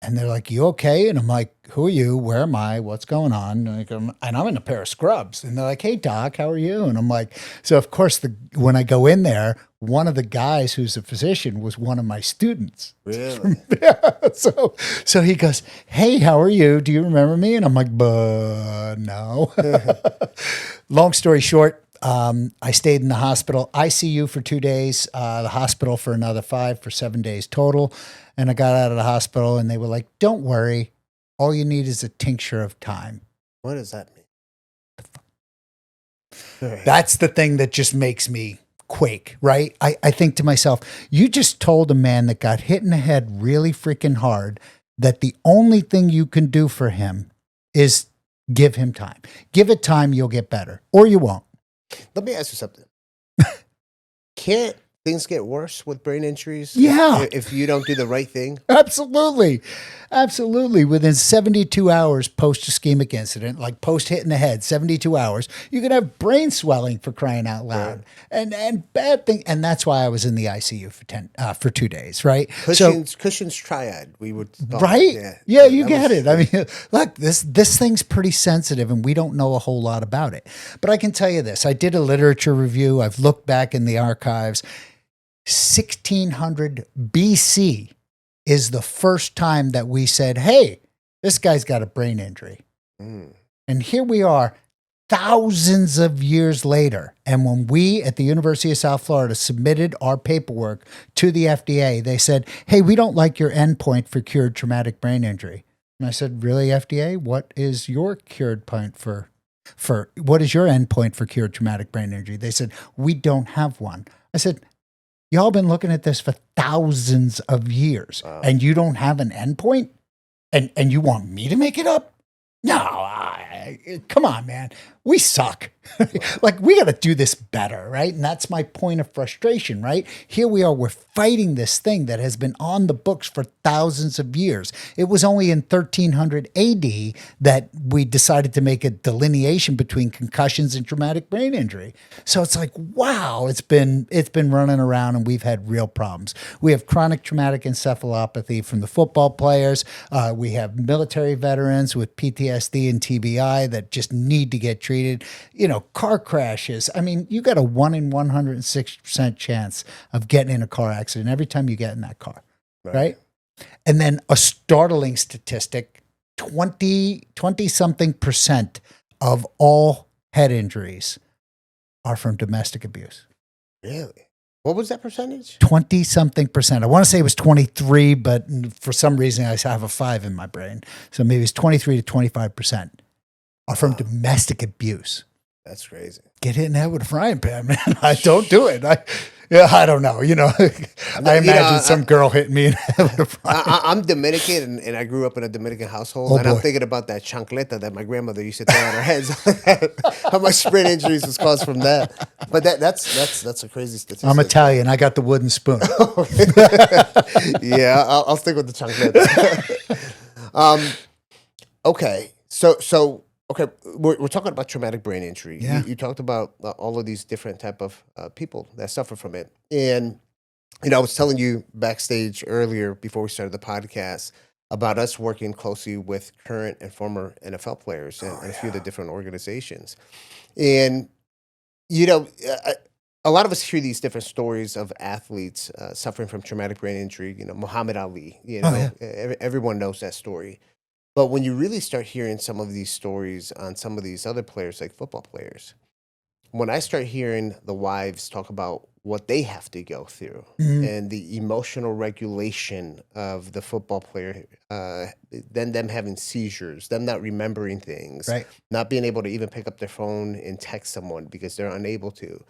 and they're like, "You okay?" And I'm like, "Who are you? Where am I? What's going on?" And I'm in a pair of scrubs. And they're like, "Hey, Doc, how are you?" And I'm like, so of course, when I go in there, one of the guys who's a physician was one of my students. Really? So he goes, "Hey, how are you? Do you remember me?" And I'm like, no. Long story short, I stayed in the hospital, ICU for 2 days, the hospital for another 5 for 7 days total. And I got out of the hospital and they were like, "Don't worry. All you need is a tincture of time." What does that mean? That's the thing that just makes me quake, right? I think to myself, you just told a man that got hit in the head really freaking hard that the only thing you can do for him is give him time. Give it time, you'll get better, or you won't. Let me ask you something. Can't things get worse with brain injuries? Yeah. If you don't do the right thing? Absolutely. Within 72 hours post-ischemic incident, like post-hit in the head, 72 hours, you can have brain swelling, for crying out loud. Right. And bad thing. And that's why I was in the ICU for 2 days, right? Cushing's triad, we would call right? it. Yeah, you get it. I mean, look, this thing's pretty sensitive and we don't know a whole lot about it. But I can tell you this. I did a literature review. I've looked back in the archives. 1600 BC is the first time that we said, "Hey, this guy's got a brain injury." And here we are thousands of years later. And when we at the University of South Florida submitted our paperwork to the FDA, they said, "Hey, we don't like your endpoint for cured traumatic brain injury." And I said, "Really, FDA? What is your cured point for what is your endpoint for cured traumatic brain injury?" They said, "We don't have one." I said, "Y'all been looking at this for thousands of years, and you don't have an endpoint, and you want me to make it up? No, come on, man. We suck. Like, we got to do this better, right?" And that's my point of frustration, right? Here we are, we're fighting this thing that has been on the books for thousands of years. It was only in 1300 AD that we decided to make a delineation between concussions and traumatic brain injury. So it's like, wow, it's been running around and we've had real problems. We have chronic traumatic encephalopathy from the football players. We have military veterans with PTSD and TBI that just need to get treated. Car crashes. I mean, you got a 1 in 106% chance of getting in a car accident every time you get in that car, right? And then a startling statistic, 20 something percent of all head injuries are from domestic abuse. Really? What was that percentage? 20 something percent. I want to say it was 23, but for some reason I have a 5 in my brain. So maybe it's 23 to 25% are from domestic abuse. That's crazy. Get hit in the head with a frying pan, man. I don't do it. I don't know. I imagine some girl hitting me in the head with a frying pan. I'm Dominican, and I grew up in a Dominican household, and I'm thinking about that chancleta that my grandmother used to throw on her heads. How much sprain injuries was caused from that? But that's a crazy statistic. I'm Italian. I got the wooden spoon. Yeah, I'll stick with the chancleta. Okay, so. Okay, we're talking about traumatic brain injury. Yeah. You talked about all of these different type of people that suffer from it. And, I was telling you backstage earlier before we started the podcast about us working closely with current and former NFL players and a few of the different organizations. And, a lot of us hear these different stories of athletes suffering from traumatic brain injury. Muhammad Ali, everyone knows that story. But when you really start hearing some of these stories on some of these other players, like football players, when I start hearing the wives talk about what they have to go through and the emotional regulation of the football player, then them having seizures, them not remembering things, Right. not being able to even pick up their phone and text someone because they're unable to.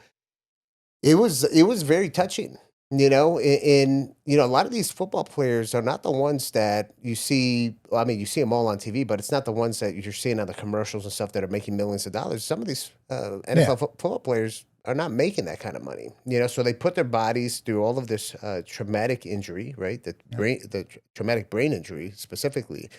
It was very touching. And a lot of these football players are not the ones that you see. Well, I mean, you see them all on TV, but it's not the ones that you're seeing on the commercials and stuff that are making millions of dollars. Some of these NFL football players are not making that kind of money. So they put their bodies through all of this traumatic injury, right? The traumatic brain injury specifically,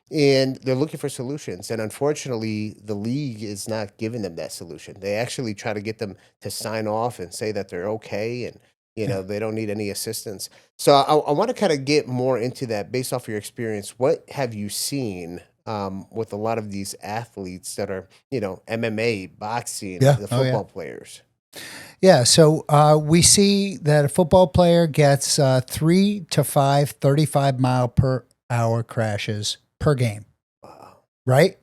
and they're looking for solutions. And unfortunately, the league is not giving them that solution. They actually try to get them to sign off and say that they're okay and they don't need any assistance. So I want to kind of get more into that based off your experience. What have you seen with a lot of these athletes that are, MMA, boxing, the football players? Yeah. So we see that a football player gets 3 to 5 35 mile per hour crashes per game. Wow. Right?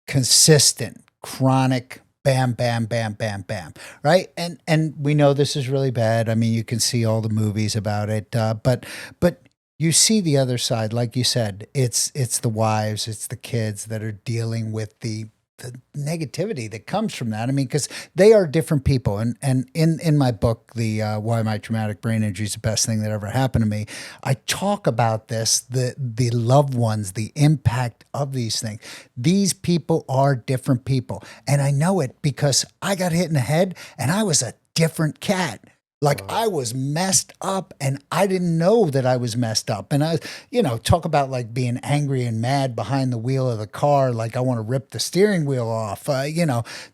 Consistent, chronic. Bam, bam, bam, bam, bam. Right. And we know this is really bad. I mean, you can see all the movies about it. But you see the other side, like you said, it's the wives, it's the kids that are dealing with the negativity that comes from that. I mean, because they are different people. And in my book, the Why My Traumatic Brain Injury is the Best Thing That Ever Happened to Me, I talk about this, the loved ones, the impact of these things. These people are different people. And I know it because I got hit in the head and I was a different cat. Like I was messed up and I didn't know that I was messed up. And I, talk about like being angry and mad behind the wheel of the car. Like I want to rip the steering wheel off,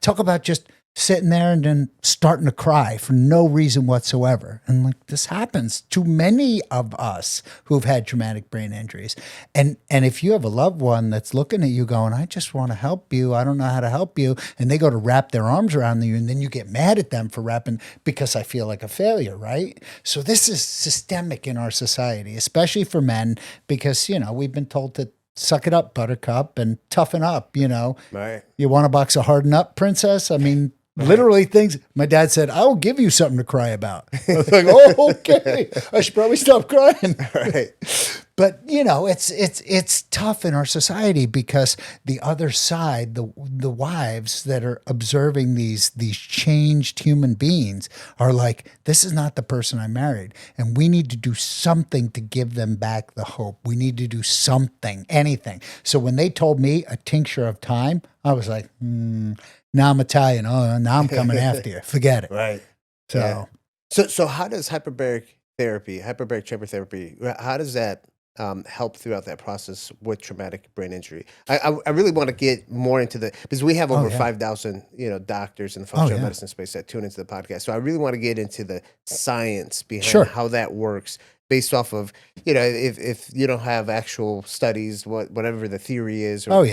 talk about just sitting there and then starting to cry for no reason whatsoever. And like this happens to many of us who've had traumatic brain injuries. And if you have a loved one that's looking at you going, I just want to help you, I don't know how to help you, and they go to wrap their arms around you and then you get mad at them for wrapping because I feel like a failure, right? So this is systemic in our society, especially for men, because, we've been told to suck it up, buttercup, and toughen up, Right. You want a box of Harden Up, princess? I mean, literally things. My dad said, I will give you something to cry about. I was like, oh, okay. I should probably stop crying. Right. But, it's tough in our society because the other side, the wives that are observing these changed human beings are like, this is not the person I married. And we need to do something to give them back the hope. We need to do something, anything. So when they told me a tincture of time, I was like, now I'm Italian. Oh, now I'm coming after you. Forget it. Right. So, yeah. So how does hyperbaric chamber therapy, how does that help throughout that process with traumatic brain injury? I really want to get more into because we have over 5,000 doctors in the functional medicine space that tune into the podcast. So I really want to get into the science behind how that works, based off of if you don't have actual studies, whatever the theory is. Or,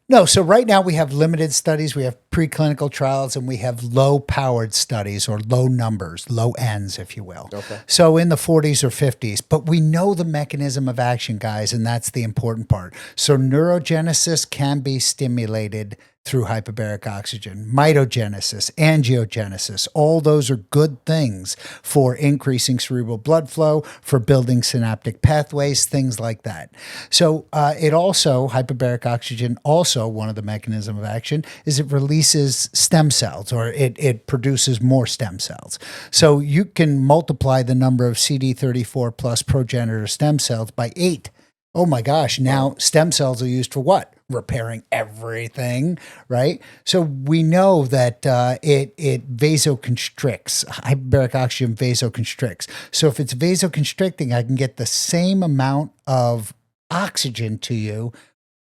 No, so right now we have limited studies. We have preclinical trials and we have low powered studies or low numbers, low N's, if you will. Okay. So in the 40s or 50s, but we know the mechanism of action, guys, and that's the important part. So neurogenesis can be stimulated through hyperbaric oxygen, mitogenesis, angiogenesis. All those are good things for increasing cerebral blood flow, for building synaptic pathways, things like that. So hyperbaric oxygen, also one of the mechanisms of action is it releases stem cells, or it produces more stem cells. So you can multiply the number of CD34 plus progenitor stem cells by 8. Oh my gosh, now stem cells are used for what? Repairing everything, right? So we know that it vasoconstricts. Hyperbaric oxygen vasoconstricts. So if it's vasoconstricting, I can get the same amount of oxygen to you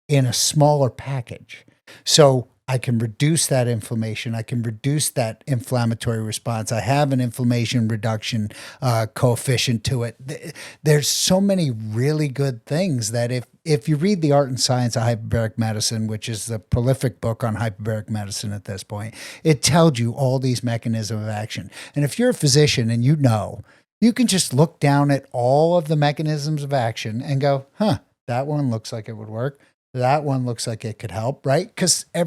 in a smaller package. So I can reduce that inflammation. I can reduce that inflammatory response. I have an inflammation reduction coefficient to it. There's so many really good things that if you read The Art and Science of Hyperbaric Medicine, which is the prolific book on hyperbaric medicine at this point, it tells you all these mechanisms of action. And if you're a physician and you can just look down at all of the mechanisms of action and go, that one looks like it would work. That one looks like it could help, right? Because I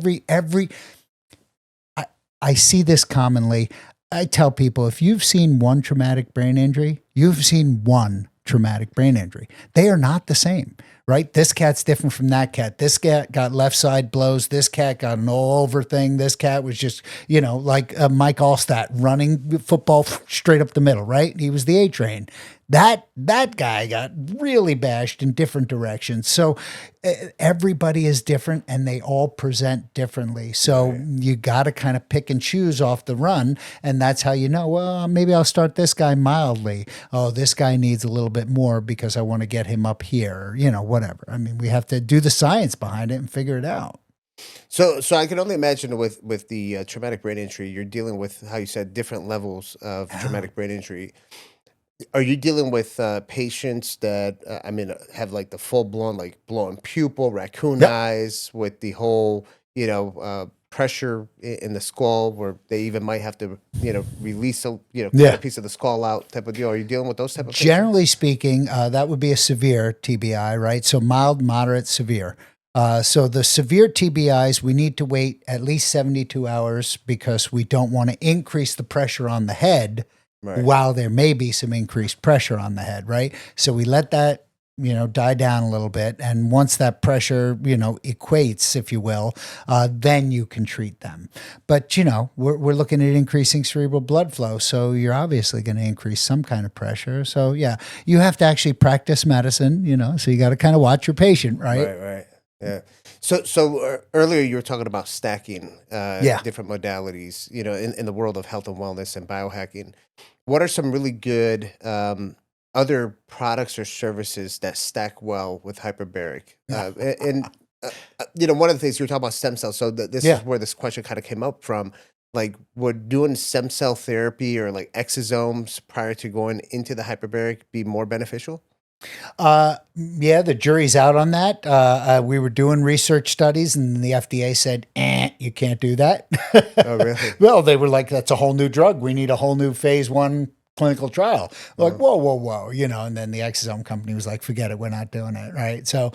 see this commonly. I tell people, if you've seen one traumatic brain injury, you've seen one traumatic brain injury. They are not the same, right? This cat's different from that cat. This cat got left side blows. This cat got an all over thing. This cat was just, like Mike Allstat running football straight up the middle, right? He was the A train. That guy got really bashed in different directions. So everybody is different and they all present differently. So you got to kind of pick and choose off the run. And that's how you know, well, maybe I'll start this guy mildly. Oh, this guy needs a little bit more because I want to get him up here, whatever. I mean, we have to do the science behind it and figure it out. So I can only imagine with the traumatic brain injury, you're dealing with, how you said, different levels of traumatic brain injury. Are you dealing with patients that have like the full blown, like blown pupil, raccoon eyes, with the whole pressure in the skull, where they even might have to release cut a piece of the skull out, type of deal? Are you dealing with those type of Generally patients? speaking, that would be a severe TBI, right? So mild, moderate, severe. So the severe TBIs, we need to wait at least 72 hours because we don't want to increase the pressure on the head. Right. While there may be some increased pressure on the head, right? So we let that, die down a little bit. And once that pressure, equates, if you will, then you can treat them. But, we're looking at increasing cerebral blood flow. So you're obviously going to increase some kind of pressure. So yeah, you have to actually practice medicine, so you got to kind of watch your patient, right? Right. Yeah. So earlier you were talking about stacking different modalities, in the world of health and wellness and biohacking. What are some really good other products or services that stack well with hyperbaric? One of the things you were talking about stem cells. So this is where this question kind of came up from. Like, would doing stem cell therapy or like exosomes prior to going into the hyperbaric be more beneficial? The jury's out on that. We were doing research studies and the FDA said, you can't do that. Oh, really? Well, they were like, that's a whole new drug. We need a whole new phase 1 clinical trial. We're like, whoa. And then the exosome company was like, forget it. We're not doing it. Right. So,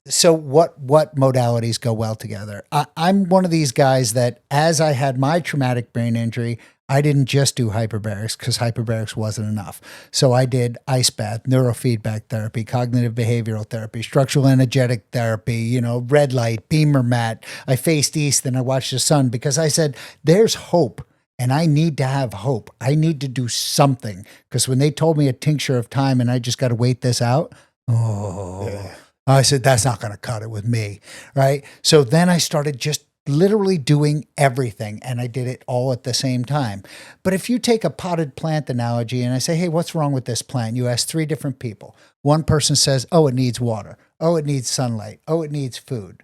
so what modalities go well together? I'm one of these guys that as I had my traumatic brain injury, I didn't just do hyperbarics because hyperbarics wasn't enough. So I did ice bath, neurofeedback therapy, cognitive behavioral therapy, structural energetic therapy, red light, beamer mat. I faced east and I watched the sun because I said, there's hope. And I need to have hope. I need to do something. Because when they told me a tincture of time and I just got to wait this out, I said, that's not going to cut it with me. Right. So then I started just literally doing everything. And I did it all at the same time. But if you take a potted plant analogy and I say, hey, what's wrong with this plant? You ask 3 different people. One person says, oh, it needs water. Oh, it needs sunlight. Oh, it needs food.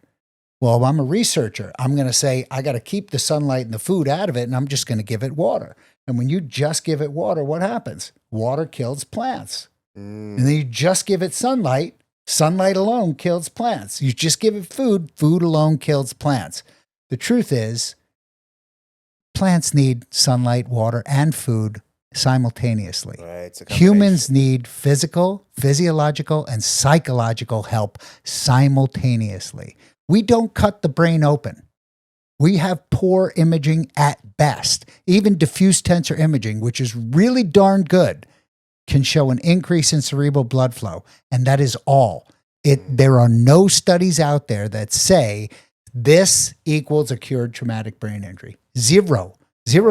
Well, I'm a researcher. I'm going to say, I got to keep the sunlight and the food out of it, and I'm just going to give it water. And when you just give it water, what happens? Water kills plants. And then you just give it sunlight. Sunlight alone kills plants. You just give it food. Food alone kills plants. The truth is, plants need sunlight, water, and food simultaneously. Right. It's a Humans need physical, physiological, and psychological help simultaneously. We don't cut the brain open. We have poor imaging at best. Even diffuse tensor imaging, which is really darn good, can show an increase in cerebral blood flow. And that is all. There are no studies out there that say this equals a cured traumatic brain injury. Zero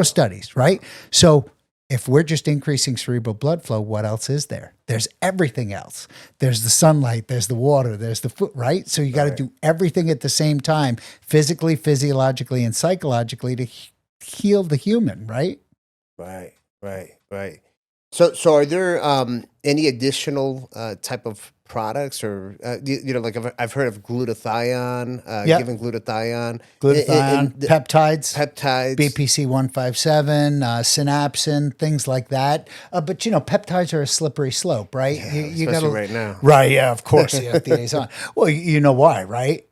studies, right? So if we're just increasing cerebral blood flow, what else is there? There's everything else. There's the sunlight, there's the water, there's the food, right? So you got to do everything at the same time, physically, physiologically, and psychologically to heal the human, right? Right. So are there any additional type of products or like I've heard of glutathione, giving glutathione, peptides, BPC 157, synapsin, things like that. But peptides are a slippery slope, right? Yeah, you especially gotta, right now. Right? Yeah, of course the FDA's on. Well, you know why, right?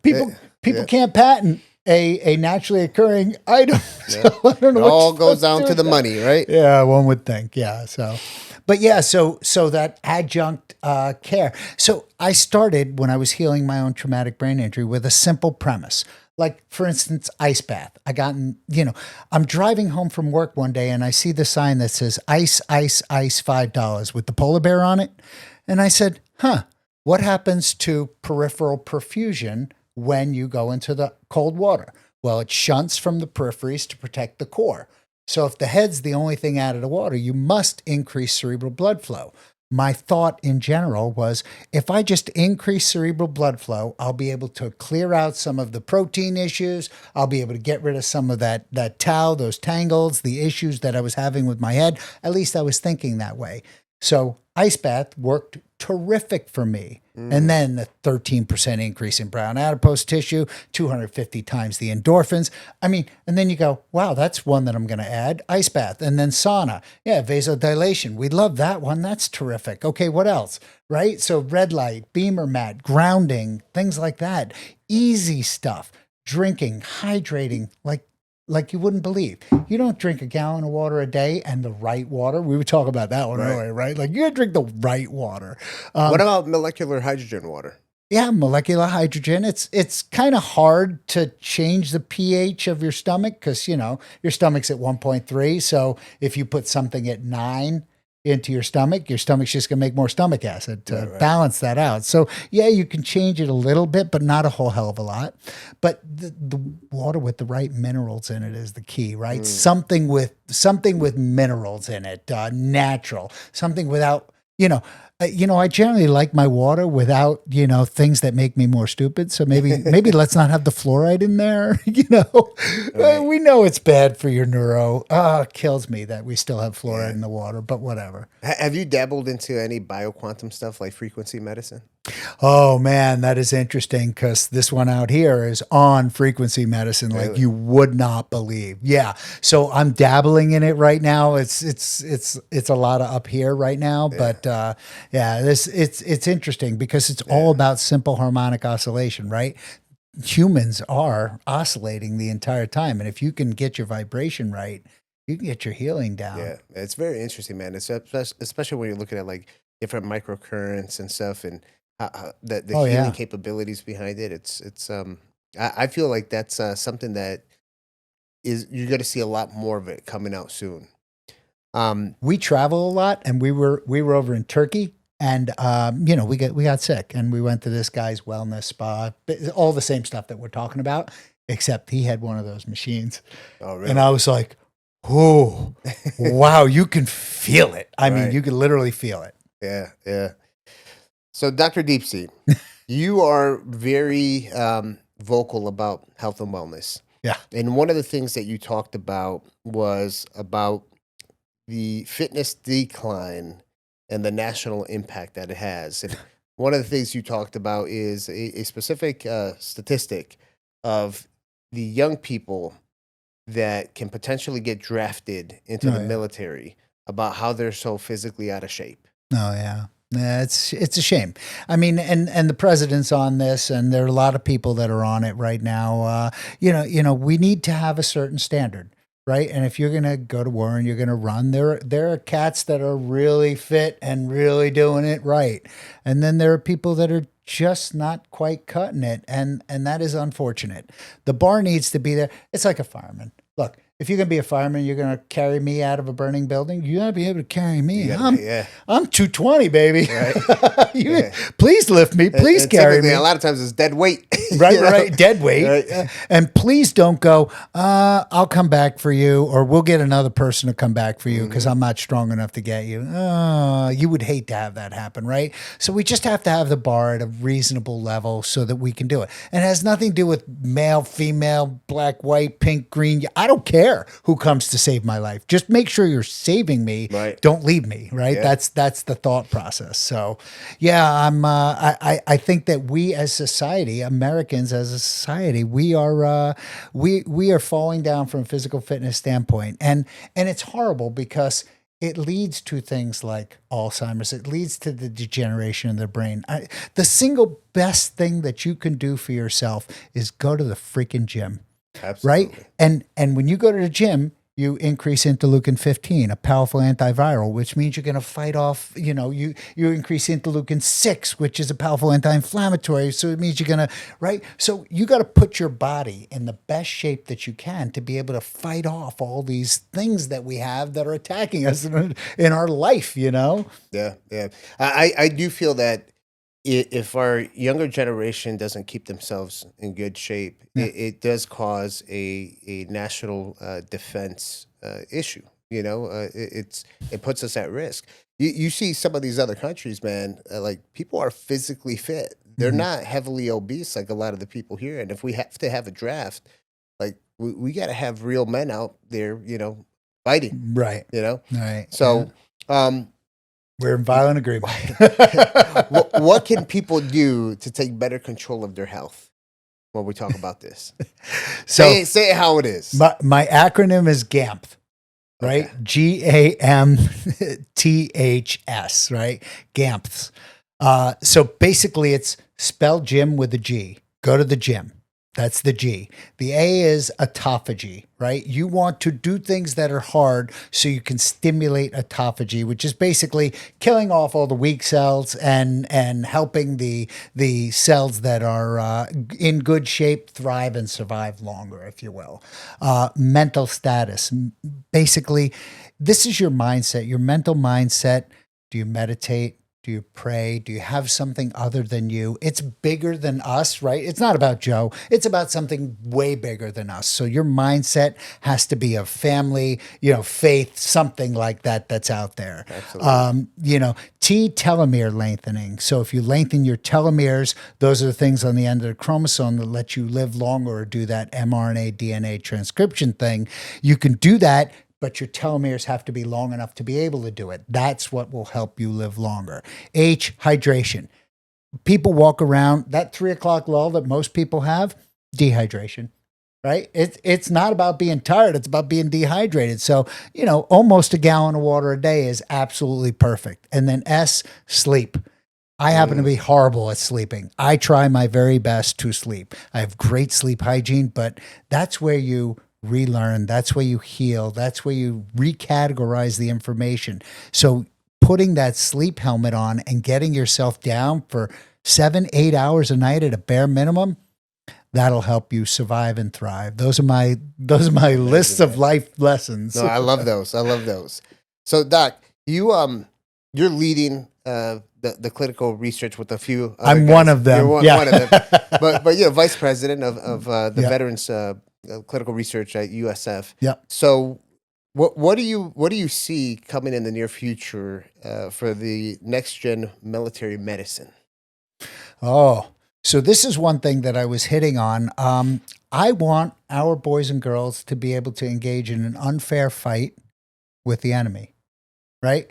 People can't patent a naturally occurring item. So I don't know. It all goes down to the money, right? Yeah, one would think. Yeah. So that adjunct care. So I started when I was healing my own traumatic brain injury with a simple premise. Like, for instance, ice bath. I'm driving home from work one day and I see the sign that says ice, $5 with the polar bear on it. And I said, what happens to peripheral perfusion when you go into the cold water? Well, it shunts from the peripheries to protect the core. So if the head's the only thing out of the water, you must increase cerebral blood flow. My thought in general was, if I just increase cerebral blood flow, I'll be able to clear out some of the protein issues. I'll be able to get rid of some of that tau, those tangles, the issues that I was having with my head. At least I was thinking that way. So ice bath worked terrific for me. And then the 13% increase in brown adipose tissue, 250 times the endorphins. And then you go, wow, that's one that I'm going to add. Ice bath. And then sauna. Yeah, vasodilation. We love that one. That's terrific. Okay, what else? Right? So red light, beamer mat, grounding, things like that. Easy stuff. Drinking, hydrating, like you wouldn't believe. You don't drink a gallon of water a day, and the right water. We were talking about that one earlier, right? Like, you got to drink the right water. What about molecular hydrogen water? Yeah, molecular hydrogen. It's kind of hard to change the pH of your stomach because, your stomach's at 1.3. So if you put something at 9 into your stomach's just going to make more stomach acid to balance that out. So yeah, you can change it a little bit, but not a whole hell of a lot. But the water with the right minerals in it is the key, right? Something with minerals in it, natural, something without, I generally like my water without, things that make me more stupid. So maybe let's not have the fluoride in there. We know it's bad for your neuro. It kills me that we still have fluoride in the water, but whatever. Have you dabbled into any bioquantum stuff like frequency medicine? Oh man, that is interesting because this one out here is on frequency medicine like you would not believe. Yeah. So I'm dabbling in it right now. It's a lot of up here right now, but it's interesting because it's all about simple harmonic oscillation, right? Humans are oscillating the entire time, and if you can get your vibration right, you can get your healing down. Yeah, it's very interesting, man. It's especially when you're looking at like different microcurrents and stuff, and the healing capabilities behind it. I feel like that's something that you're going to see a lot more of it coming out soon. We travel a lot, and we were over in Turkey, and we got sick, and we went to this guy's wellness spa, all the same stuff that we're talking about, except he had one of those machines. Oh, really? And I was like, oh, wow, you can feel it. I mean, you can literally feel it. Yeah. So, Dr. Deepsea, you are very vocal about health and wellness. Yeah. And one of the things that you talked about was about the fitness decline and the national impact that it has. And one of the things you talked about is a specific statistic of the young people that can potentially get drafted into the military, about how they're so physically out of shape. Oh, yeah. Yeah, it's a shame. I mean, and the president's on this, and there are a lot of people that are on it right now. We need to have a certain standard, right? And if you're gonna go to war and you're gonna run, there are cats that are really fit and really doing it right, and then there are people that are just not quite cutting it, and that is unfortunate. The bar needs to be there. It's like a fireman. Look, if you're gonna be a fireman, you're gonna carry me out of a burning building. You gotta be able to carry me. I'm 220, baby. Right. Please lift me. Please and carry me. A lot of times it's dead weight. Right, right, dead weight. Right. And please don't go, I'll come back for you, or we'll get another person to come back for you because I'm not strong enough to get you. You would hate to have that happen, right? So we just have to have the bar at a reasonable level so that we can do it. And it has nothing to do with male, female, black, white, pink, green. I don't care who comes to save my life. Just make sure you're saving me. Right. Don't leave me, right? Yeah. That's the thought process. So, yeah, I think that we as society, Americans as a society, we are falling down from a physical fitness standpoint, and it's horrible because it leads to things like Alzheimer's. It leads to the degeneration of the brain. The single best thing that you can do for yourself is go to the freaking gym. Absolutely. Right? And when you go to the gym, you increase interleukin 15, a powerful antiviral, which means you're going to fight off, you increase interleukin 6, which is a powerful anti-inflammatory. So it means you're going to, right? So you got to put your body in the best shape that you can to be able to fight off all these things that we have that are attacking us in our life, Yeah. I do feel that if our younger generation doesn't keep themselves in good shape, it does cause a national defense issue. It puts us at risk. You see some of these other countries, man, like people are physically fit. They're not heavily obese like a lot of the people here. And if we have to have a draft, like we got to have real men out there, fighting. Right. Right. So, we're in violent agreement. what can people do to take better control of their health when we talk about this? So say it how it is. My acronym is GAMPS, right? Okay. GAMTHS, right? GAMPS. So basically it's spell gym with a G. Go to the gym. That's the G. The A is autophagy, right? You want to do things that are hard so you can stimulate autophagy, which is basically killing off all the weak cells and helping the cells that are in good shape thrive and survive longer, if you will. Mental status. Basically, this is your mindset, your mental mindset. Do you meditate? Do you pray? Do you have something other than you? It's bigger than us, right? It's not about Joe. It's about something way bigger than us. So your mindset has to be of family, faith, something like that that's out there. Absolutely. T, telomere lengthening. So if you lengthen your telomeres, those are the things on the end of the chromosome that let you live longer or do that mRNA, DNA transcription thing. You can do that, but your telomeres have to be long enough to be able to do it. That's what will help you live longer. H, hydration. People walk around, that 3 o'clock lull that most people have, dehydration, right? It's not about being tired. It's about being dehydrated. So, almost a gallon of water a day is absolutely perfect. And then S, sleep. I happen to be horrible at sleeping. I try my very best to sleep. I have great sleep hygiene, but that's where you relearn. That's where you heal. That's where you recategorize the information. So putting that sleep helmet on and getting yourself down for 7-8 hours a night at a bare minimum, that'll help you survive and thrive. Those are my lists of life lessons. No, I love those. So Doc, you're leading the clinical research with a few other I'm guys. one of them. You're one of them. But you're vice president of the Veterans Clinical Research at USF. Yeah. So what do you see coming in the near future for the next gen military medicine? Oh, so this is one thing that I was hitting on. I want our boys and girls to be able to engage in an unfair fight with the enemy, right?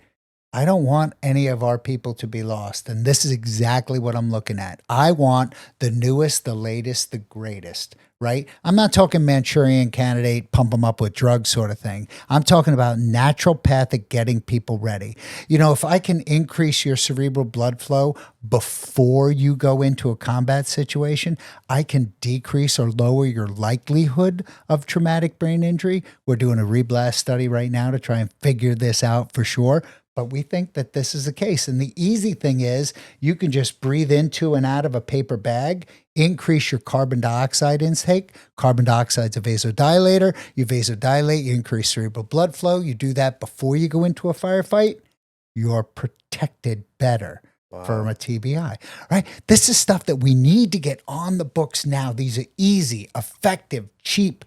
I don't want any of our people to be lost. And this is exactly what I'm looking at. I want the newest, the latest, the greatest, right? I'm not talking Manchurian candidate, pump them up with drugs sort of thing. I'm talking about naturopathic getting people ready. You know, if I can increase your cerebral blood flow before you go into a combat situation, I can decrease or lower your likelihood of traumatic brain injury. We're doing a reblast study right now to try and figure this out for sure. But we think that this is the case. And the easy thing is you can just breathe into and out of a paper bag, increase your carbon dioxide intake. Carbon dioxide's a vasodilator. You vasodilate, you increase cerebral blood flow. You do that before you go into a firefight. You're protected better from a TBI, right? This is stuff that we need to get on the books now. These are easy, effective, cheap,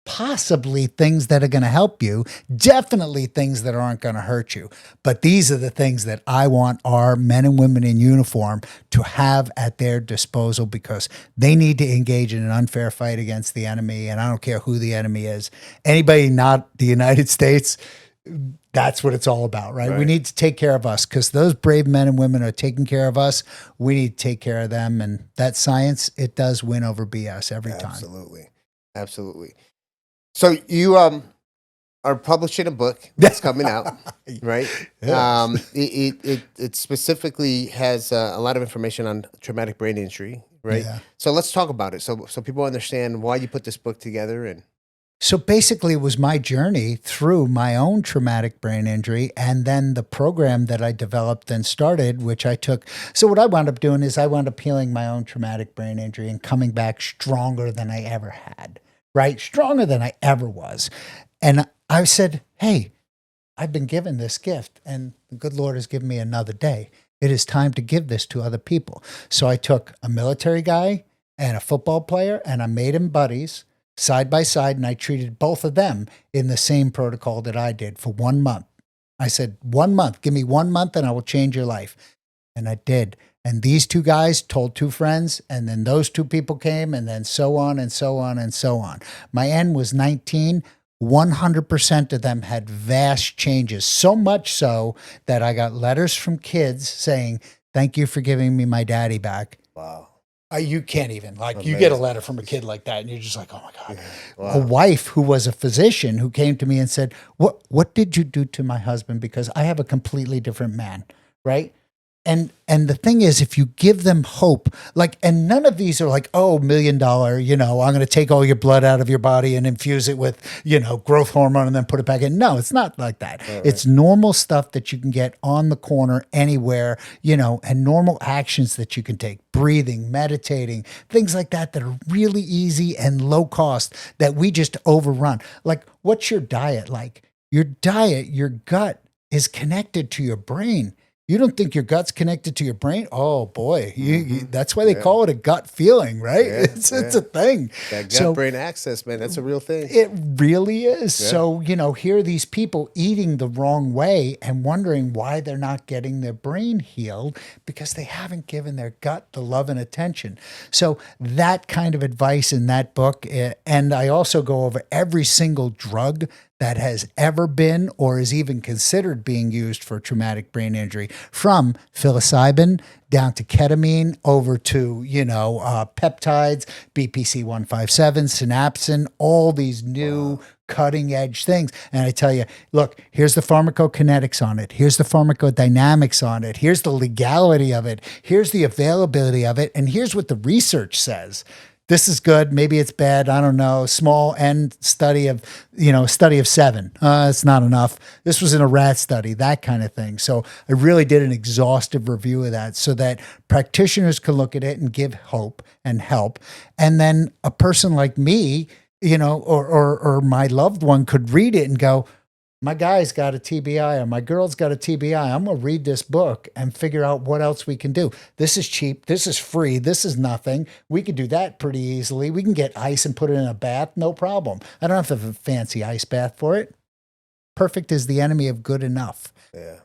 possibly things that are going to help you, definitely things that aren't going to hurt you. But these are the things that I want our men and women in uniform to have at their disposal because they need to engage in an unfair fight against the enemy. And I don't care who the enemy is. Anybody not the United States, that's what it's all about, right? We need to take care of us because those brave men and women are taking care of us. We need to take care of them. And that science, it does win over BS every time. Absolutely. Absolutely. So you are publishing a book that's coming out, right? Yes. It specifically has a lot of information on traumatic brain injury, right? Yeah. So let's talk about it, so people understand why you put this book together. And So basically, it was my journey through my own traumatic brain injury and then the program that I developed and started, which I took. So what I wound up doing is I wound up healing my own traumatic brain injury and coming back stronger than I ever had, right? Stronger than I ever was. And I said, hey, I've been given this gift and the good Lord has given me another day. It is time to give this to other people. So I took a military guy and a football player and I made them buddies side by side, and I treated both of them in the same protocol that I did for 1 month. I said, 1 month, give me 1 month and I will change your life. And I did. And these two guys told two friends, and then those two people came, and then so on and so on and so on. My N was 19. 100% of them had vast changes, so much so that I got letters from kids saying, thank you for giving me my daddy back. wow. You can't even, like, Amazing. you get a letter from a kid like that and you're just like, oh my God. Wow. A wife who was a physician who came to me and said, what did you do to my husband? Because I have a completely different man, right? And the thing is, if you give them hope, like, and none of these are like, oh, $1 million, I'm going to take all your blood out of your body and infuse it with, growth hormone and then put it back in. No, it's not like that. Right. It's normal stuff that you can get on the corner anywhere, and normal actions that you can take, breathing, meditating, things like that are really easy and low cost that we just overrun. Like, what's your diet like? Your diet, your gut is connected to your brain. You don't think your gut's connected to your brain? Oh boy, that's why they call it a gut feeling, right? Yeah, It's a thing. That gut-brain access, man, that's a real thing. It really is. Yeah. So, here are these people eating the wrong way and wondering why they're not getting their brain healed because they haven't given their gut the love and attention. So that kind of advice in that book, and I also go over every single drug that has ever been or is even considered being used for traumatic brain injury, from psilocybin down to ketamine over to, peptides, BPC 157, synapsin, all these new cutting edge things. And I tell you, look, here's the pharmacokinetics on it. Here's the pharmacodynamics on it. Here's the legality of it. Here's the availability of it. And here's what the research says. This is good. Maybe it's bad. I don't know. Small N study of, study of 7. It's not enough. This was in a rat study, that kind of thing. So I really did an exhaustive review of that so that practitioners can look at it and give hope and help. And then a person like me, or my loved one could read it and go, my guy's got a TBI or my girl's got a TBI. I'm going to read this book and figure out what else we can do. This is cheap. This is free. This is nothing. We could do that pretty easily. We can get ice and put it in a bath. No problem. I don't have to have a fancy ice bath for it. Perfect is the enemy of good enough. Yeah.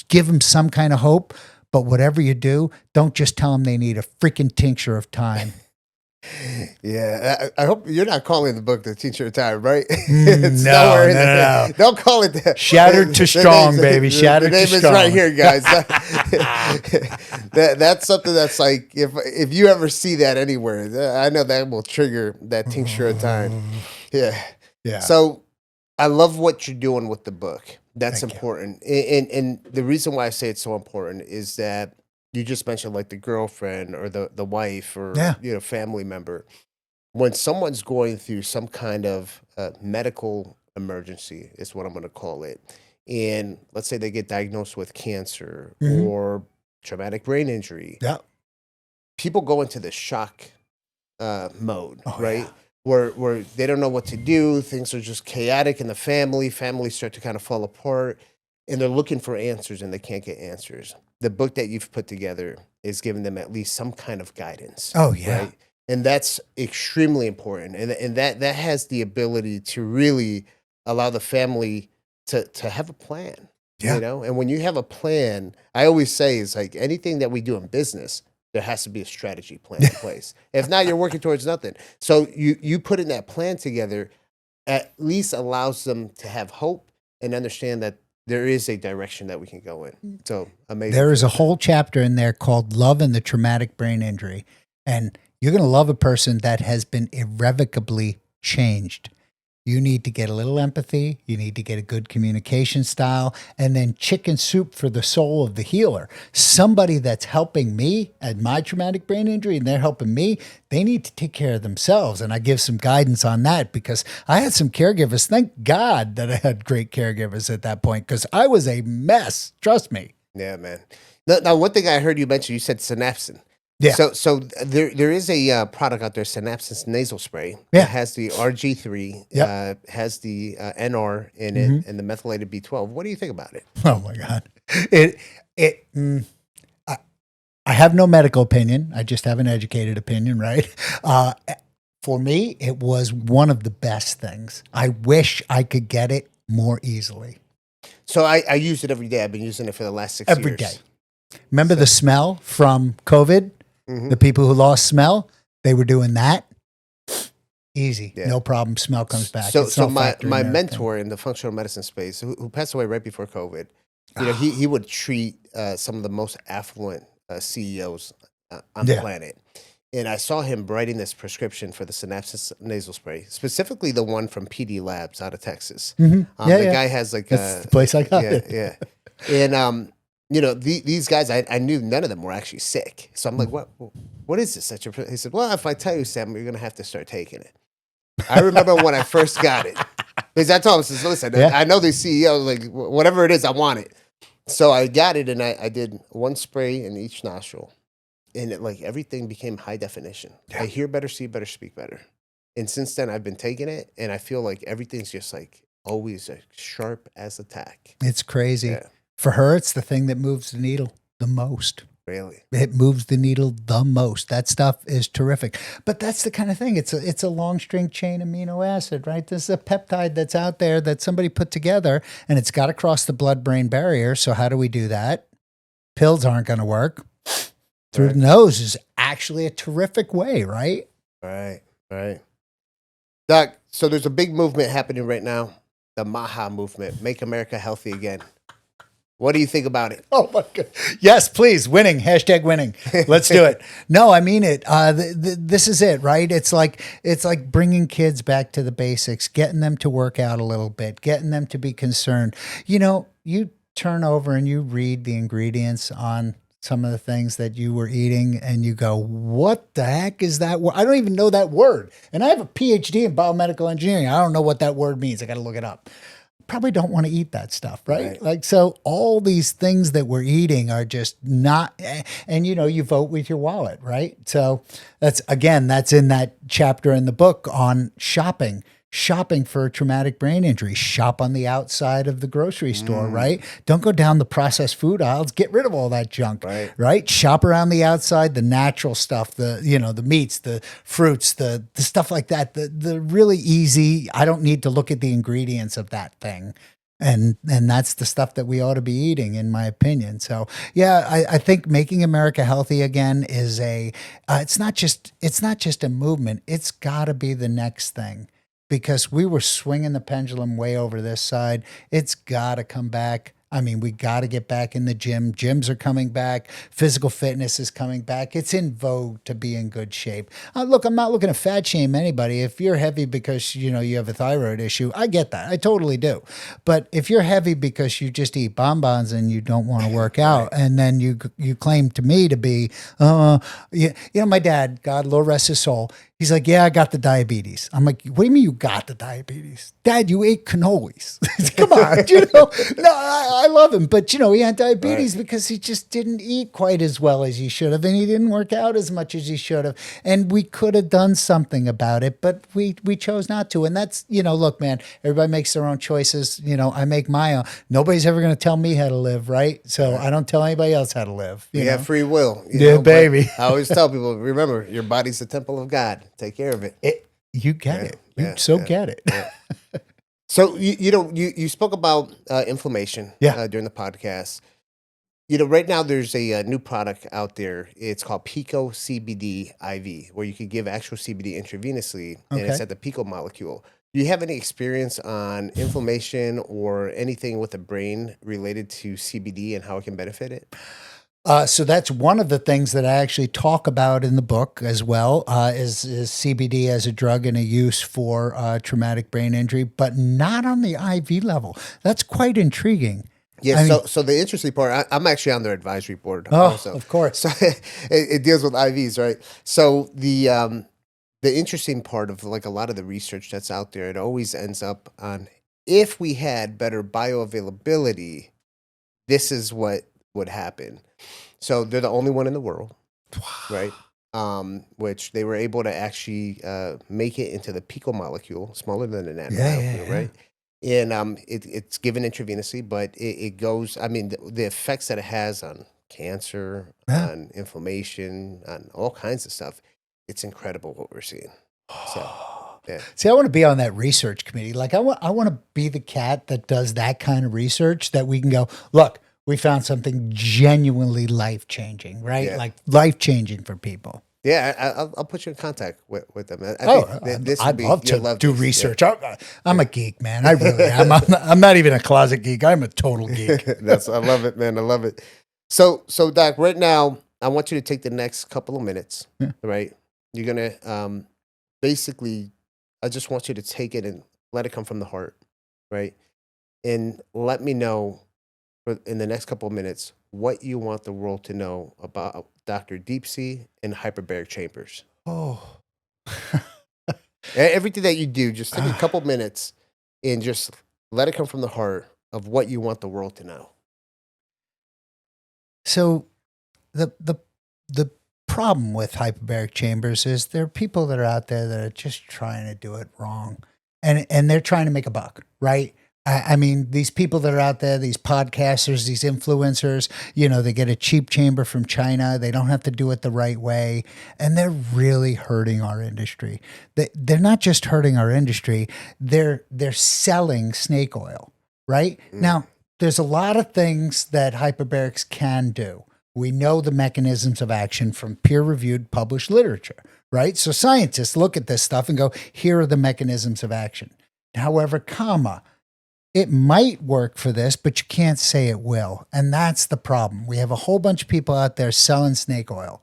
Give them some kind of hope, but whatever you do, don't just tell them they need a freaking tincture of time. Yeah, I hope you're not calling the book the T-shirt time, right? No. Don't call it that. Shattered to strong, baby. Shattered the to name is strong. right here, guys. That's something that's like if you ever see that anywhere, I know that will trigger that tincture of time. Yeah. Yeah. So I love what you're doing with the book. That's Thank you. important. And the reason why I say it's so important is that you just mentioned like the girlfriend or the wife or Yeah. family member. When someone's going through some kind of medical emergency, is what I'm going to call it, and let's say they get diagnosed with cancer or traumatic brain injury, Yeah. people go into the shock mode, right? Yeah. Where they don't know what to do, things are just chaotic in the family, families start to kind of fall apart, and they're looking for answers and they can't get answers. The book that you've put together is giving them at least some kind of guidance. Oh, yeah. Right? And that's extremely important. And that has the ability to really allow the family to have a plan. Yeah. And when you have a plan, I always say is like anything that we do in business, there has to be a strategy plan in place. If not, you're working towards nothing. So you putting that plan together at least allows them to have hope and understand that there is a direction that we can go in. So amazing. There is a whole chapter in there called Love and the Traumatic Brain Injury. And you're going to love a person that has been irrevocably changed. You need to get a little empathy. You need to get a good communication style, and then chicken soup for the soul of the healer. Somebody that's helping me at my traumatic brain injury and they're helping me, they need to take care of themselves. And I give some guidance on that because I had some caregivers. Thank God that I had great caregivers at that point because I was a mess. Trust me. Yeah, man. Now, one thing I heard you mention, you said synapsin. Yeah. So there is a product out there, Synapsis nasal spray. Yeah. It has the RG3, Yep. has the NR in it, and the methylated B12. What do you think about it? Oh my God. I have no medical opinion. I just have an educated opinion, right? For me, it was one of the best things. I wish I could get it more easily. So I use it every day. I've been using it for the last 6 years. Every day. Remember the smell from COVID? The people who lost smell, they were doing that. Easy. Yeah. No problem. Smell comes back. So my mentor in the functional medicine space, who passed away right before COVID, he would treat some of the most affluent CEOs on the planet. And I saw him writing this prescription for the Synapsis nasal spray, specifically the one from PD Labs out of Texas. The guy has like That's the place I got it. Yeah. And these guys, I knew none of them were actually sick. So I'm like, what is this? He said, well, if I tell you, Sam, you're going to have to start taking it. I remember when I first got it. Because I told him, listen, I know these CEOs, like, whatever it is, I want it. So I got it, and I did one spray in each nostril. And everything became high definition. Yeah. I hear better, see better, speak better. And since then, I've been taking it, and I feel like everything's just like always sharp as a tack. It's crazy. Yeah. For her, it's the thing that moves the needle the most. Really? It moves the needle the most. That stuff is terrific. But that's the kind of thing. It's a long string chain amino acid, right? This is a peptide that's out there that somebody put together, and it's got to cross the blood-brain barrier. So how do we do that? Pills aren't going to work. Through the nose is actually a terrific way, right? Right. Doc, so there's a big movement happening right now, the MAHA movement, Make America Healthy Again. What do you think about it? Oh my God. Yes, please. Winning. Hashtag winning. Let's do it. No, I mean it. This is it, right? It's like bringing kids back to the basics, getting them to work out a little bit, getting them to be concerned. You turn over and you read the ingredients on some of the things that you were eating and you go, what the heck is that word? I don't even know that word. And I have a PhD in biomedical engineering. I don't know what that word means. I got to look it up. Probably don't want to eat that stuff, right? So all these things that we're eating are just not, and you vote with your wallet, right? So that's in that chapter in the book on shopping for a traumatic brain injury. Shop on the outside of the grocery store, right? Don't go down the processed food aisles. Get rid of all that junk, right? Shop around the outside, the natural stuff, the meats, the fruits, the stuff like that, the really easy, I don't need to look at the ingredients of that thing. And that's the stuff that we ought to be eating, in my opinion. So yeah, I think making America healthy again is it's not just a movement. It's got to be the next thing, because we were swinging the pendulum way over this side. It's got to come back. I mean, we got to get back in the gym. Gyms are coming back. Physical fitness is coming back. It's in vogue to be in good shape. Look, I'm not looking to fat shame anybody. If you're heavy because, you have a thyroid issue, I get that. I totally do. But if you're heavy because you just eat bonbons and you don't want to work out, and then you claim to me to be, my dad, God Lord rest his soul, he's like, yeah, I got the diabetes. I'm like, what do you mean you got the diabetes? Dad, you ate cannolis. Come on, No, I love him, but he had diabetes because he just didn't eat quite as well as he should have, and he didn't work out as much as he should have. And we could have done something about it, but we chose not to. And that's, look, man, everybody makes their own choices. I make my own. Nobody's ever going to tell me how to live, right? So I don't tell anybody else how to live. You have free will. Baby. I always tell people, remember, your body's the temple of God. Take care of it. You get it. You get it. Yeah. So you spoke about inflammation during the podcast. Right now there's a new product out there. It's called Pico CBD IV, where you could give actual CBD intravenously, and it's at the Pico molecule. Do you have any experience on inflammation or anything with the brain related to CBD and how it can benefit it? So that's one of the things that I actually talk about in the book as well, is CBD as a drug and a use for traumatic brain injury, but not on the IV level. That's quite intriguing. Yeah, so the interesting part, I'm actually on their advisory board. Oh, also. Of course. So it deals with IVs, right? So the interesting part of like a lot of the research that's out there, it always ends up on, if we had better bioavailability, this is what would happen. So they're the only one in the world, right? Which they were able to actually make it into the pico molecule, smaller than the nanomolecule, right? And it's given intravenously, but it goes, I mean, the effects that it has on cancer, on inflammation, on all kinds of stuff, it's incredible what we're seeing. So, yeah. See, I want to be on that research committee. Like I want to be the cat that does that kind of research, that we can go, look, we found something genuinely life-changing, right? Yeah. Like life-changing for people. Yeah, I'll put you in contact with them. I'd love to do research. Yeah. I'm a geek, man. I really am. I'm not even a closet geek. I'm a total geek. I love it, man. I love it. So Doc, right now, I want you to take the next couple of minutes, right? You're going to basically, I just want you to take it and let it come from the heart, right? And let me know in the next couple of minutes what you want the world to know about Dr. Deep Sea and hyperbaric chambers. Oh. Everything that you do, just take a couple minutes and just let it come from the heart of what you want the world to know. So the problem with hyperbaric chambers is there are people that are out there that are just trying to do it wrong, and they're trying to make a buck, right? I mean, these people that are out there, these podcasters, these influencers, they get a cheap chamber from China. They don't have to do it the right way. And they're really hurting our industry. They're not just hurting our industry. They're selling snake oil, right? Now, there's a lot of things that hyperbarics can do. We know the mechanisms of action from peer-reviewed published literature, right? So scientists look at this stuff and go, here are the mechanisms of action. However, it might work for this, but you can't say it will. And that's the problem. We have a whole bunch of people out there selling snake oil.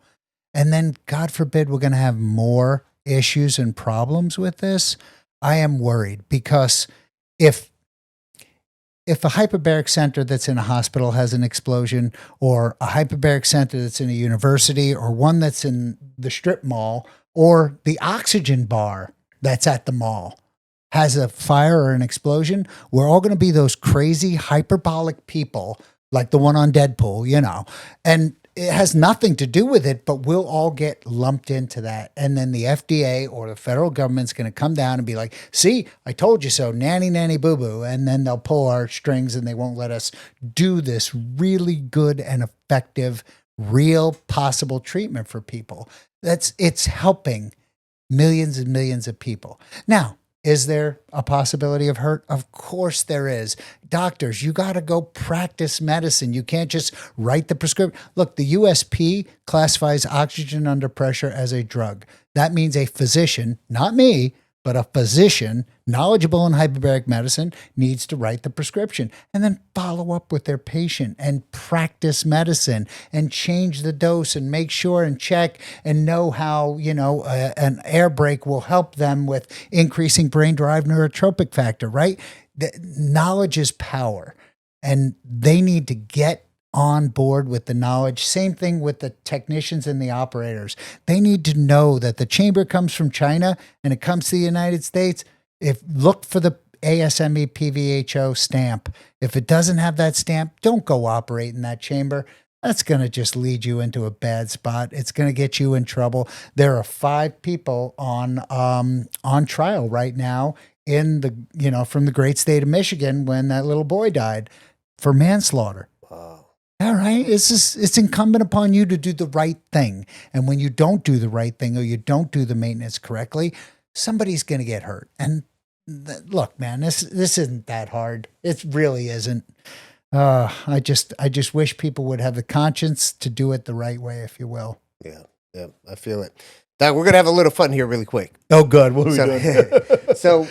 And then, God forbid, we're going to have more issues and problems with this. I am worried, because if a hyperbaric center that's in a hospital has an explosion, or a hyperbaric center that's in a university, or one that's in the strip mall, or the oxygen bar that's at the mall has a fire or an explosion, we're all going to be those crazy hyperbolic people like the one on Deadpool, and it has nothing to do with it, but we'll all get lumped into that. And then the FDA or the federal government's going to come down and be like, see, I told you so, nanny, nanny, boo-boo. And then they'll pull our strings and they won't let us do this really good and effective, real possible treatment for people. It's helping millions and millions of people. Now, Is there a possibility of hurt? Of course there is. Doctors, you got to go practice medicine. You can't just write the prescription. Look, the USP classifies oxygen under pressure as a drug. That means a physician, not me, but a physician knowledgeable in hyperbaric medicine needs to write the prescription and then follow up with their patient and practice medicine and change the dose and make sure and check and know how, an air brake will help them with increasing brain-derived neurotropic factor, right? The knowledge is power, and they need to get on board with the knowledge. Same thing with the technicians and the operators. They need to know that the chamber comes from China and it comes to the United States. Look for the ASME PVHO stamp. If it doesn't have that stamp, don't go operate in that chamber. That's going to just lead you into a bad spot. It's going to get you in trouble. There are 5 people on trial right now in from the great state of Michigan when that little boy died for manslaughter. Wow. All right. It's incumbent upon you to do the right thing. And when you don't do the right thing or you don't do the maintenance correctly, somebody's going to get hurt. And look, man, this isn't that hard. It really isn't. I just wish people would have the conscience to do it the right way, if you will. Yeah, I feel it. Doc, we're going to have a little fun here really quick. Oh, good. What are we doing? So,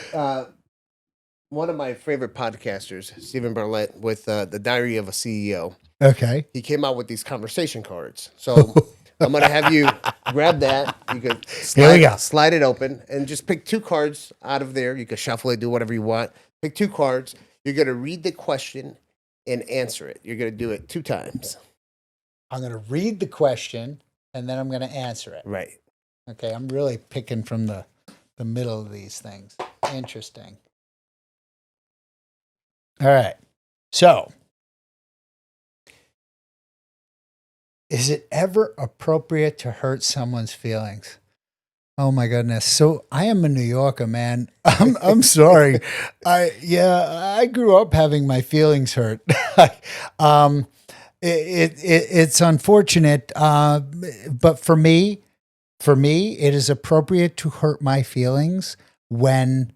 one of my favorite podcasters, Stephen Bartlett, with the Diary of a CEO. Okay. He came out with these conversation cards. So I'm going to have you grab that. You could slide it open and just pick 2 cards out of there. You can shuffle it, do whatever you want. Pick 2 cards. You're going to read the question and answer it. You're going to do it 2 times. I'm going to read the question and then I'm going to answer it. Right. Okay. I'm really picking from the middle of these things. Interesting. All right. So, is it ever appropriate to hurt someone's feelings? Oh my goodness. So I am a New Yorker, man. I'm sorry. I grew up having my feelings hurt. It's unfortunate. But for me, it is appropriate to hurt my feelings when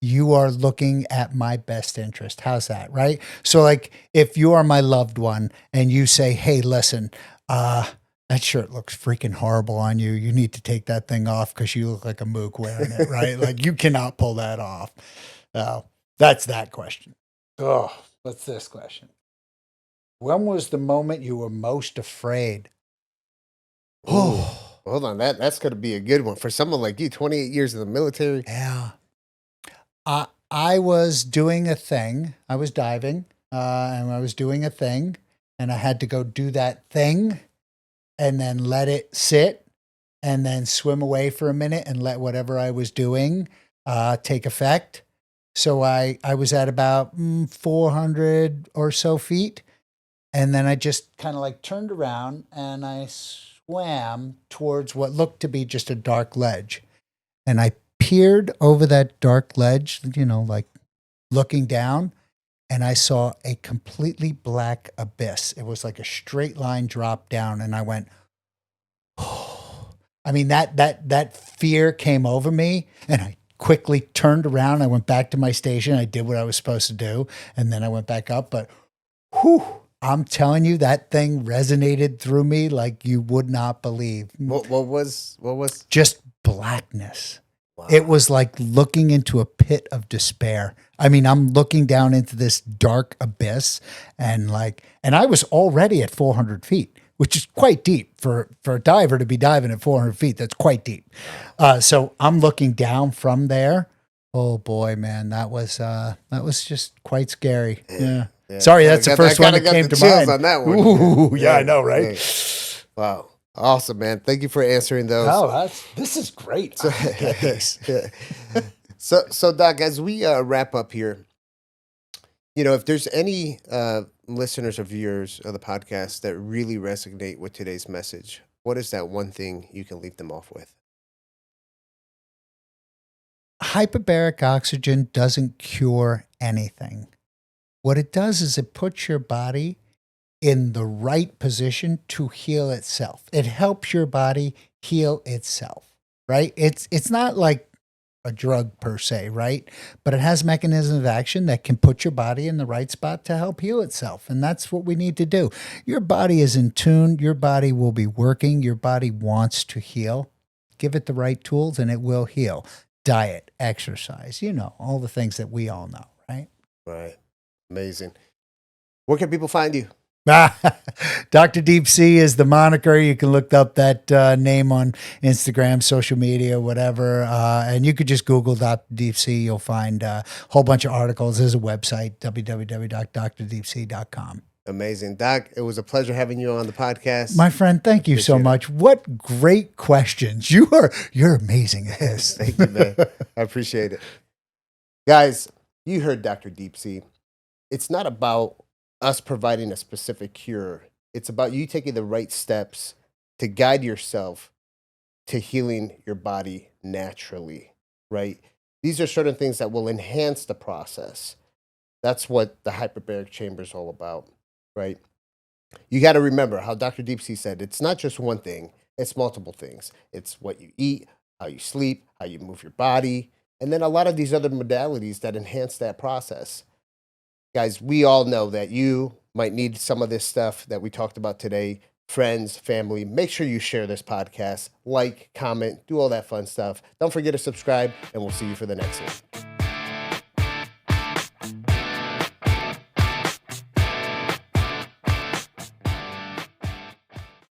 you are looking at my best interest. How's that, right? So like if you are my loved one and you say, hey, listen, that shirt looks freaking horrible on you. You need to take that thing off because you look like a mook wearing it, right? Like you cannot pull that off. That's that question. Oh, what's this question? When was the moment you were most afraid? Oh, hold on. That's going to be a good one for someone like you, 28 years in the military. Yeah. I was doing a thing. I was diving, and I was doing a thing, and I had to go do that thing and then let it sit and then swim away for a minute and let whatever I was doing take effect. So I was at about 400 or so feet, and then I just kind of like turned around and I swam towards what looked to be just a dark ledge. And I peered over that dark ledge, like looking down, and I saw a completely black abyss. It was like a straight line drop down, and I went, oh. I mean, that fear came over me, and I quickly turned around. I went back to my station. I did what I was supposed to do, and then I went back up. But whew, I'm telling you, that thing resonated through me like you would not believe. What was? Just blackness. Wow. It was like looking into a pit of despair. I mean, I'm looking down into this dark abyss and I was already at 400 feet, which is quite deep for a diver to be diving at 400 feet. That's quite deep. So I'm looking down from there. Oh boy, man, that was just quite scary. Yeah. Sorry, that's the first one that came to mind. On that one. Ooh, yeah, I know, right? Wow. Awesome, man. Thank you for answering those. Oh, this is great. So Doc, as we wrap up here, if there's any listeners of yours of the podcast that really resonate with today's message, what is that one thing you can leave them off with? Hyperbaric oxygen doesn't cure anything. What it does is it puts your body in the right position to heal itself. It helps your body heal itself, right? It's not like a drug per se, right? But it has mechanisms of action that can put your body in the right spot to help heal itself. And that's what we need to do. Your body is in tune. Your body will be working. Your body wants to heal. Give it the right tools and it will heal. Diet, exercise, all the things that we all know, right? Right. Amazing. Where can people find you? Dr. Deep Sea is the moniker. You can look up that name on Instagram, social media, whatever. And you could just Google Dr. Deep Sea. You'll find a whole bunch of articles. There's a website, www.drdeepsea.com. Amazing. Doc, it was a pleasure having you on the podcast. My friend, thank you so much. What great questions. You're amazing at this. Thank you, man. I appreciate it. Guys, you heard Dr. Deep Sea. It's not about us providing a specific cure. It's about you taking the right steps to guide yourself to healing your body naturally, right? These are certain things that will enhance the process. That's what the hyperbaric chamber is all about, right? You got to remember how Dr. Deep Sea said, it's not just one thing, it's multiple things. It's what you eat, how you sleep, how you move your body, and then a lot of these other modalities that enhance that process. Guys, we all know that you might need some of this stuff that we talked about today. Friends, family, make sure you share this podcast, like, comment, do all that fun stuff. Don't forget to subscribe, and we'll see you for the next one.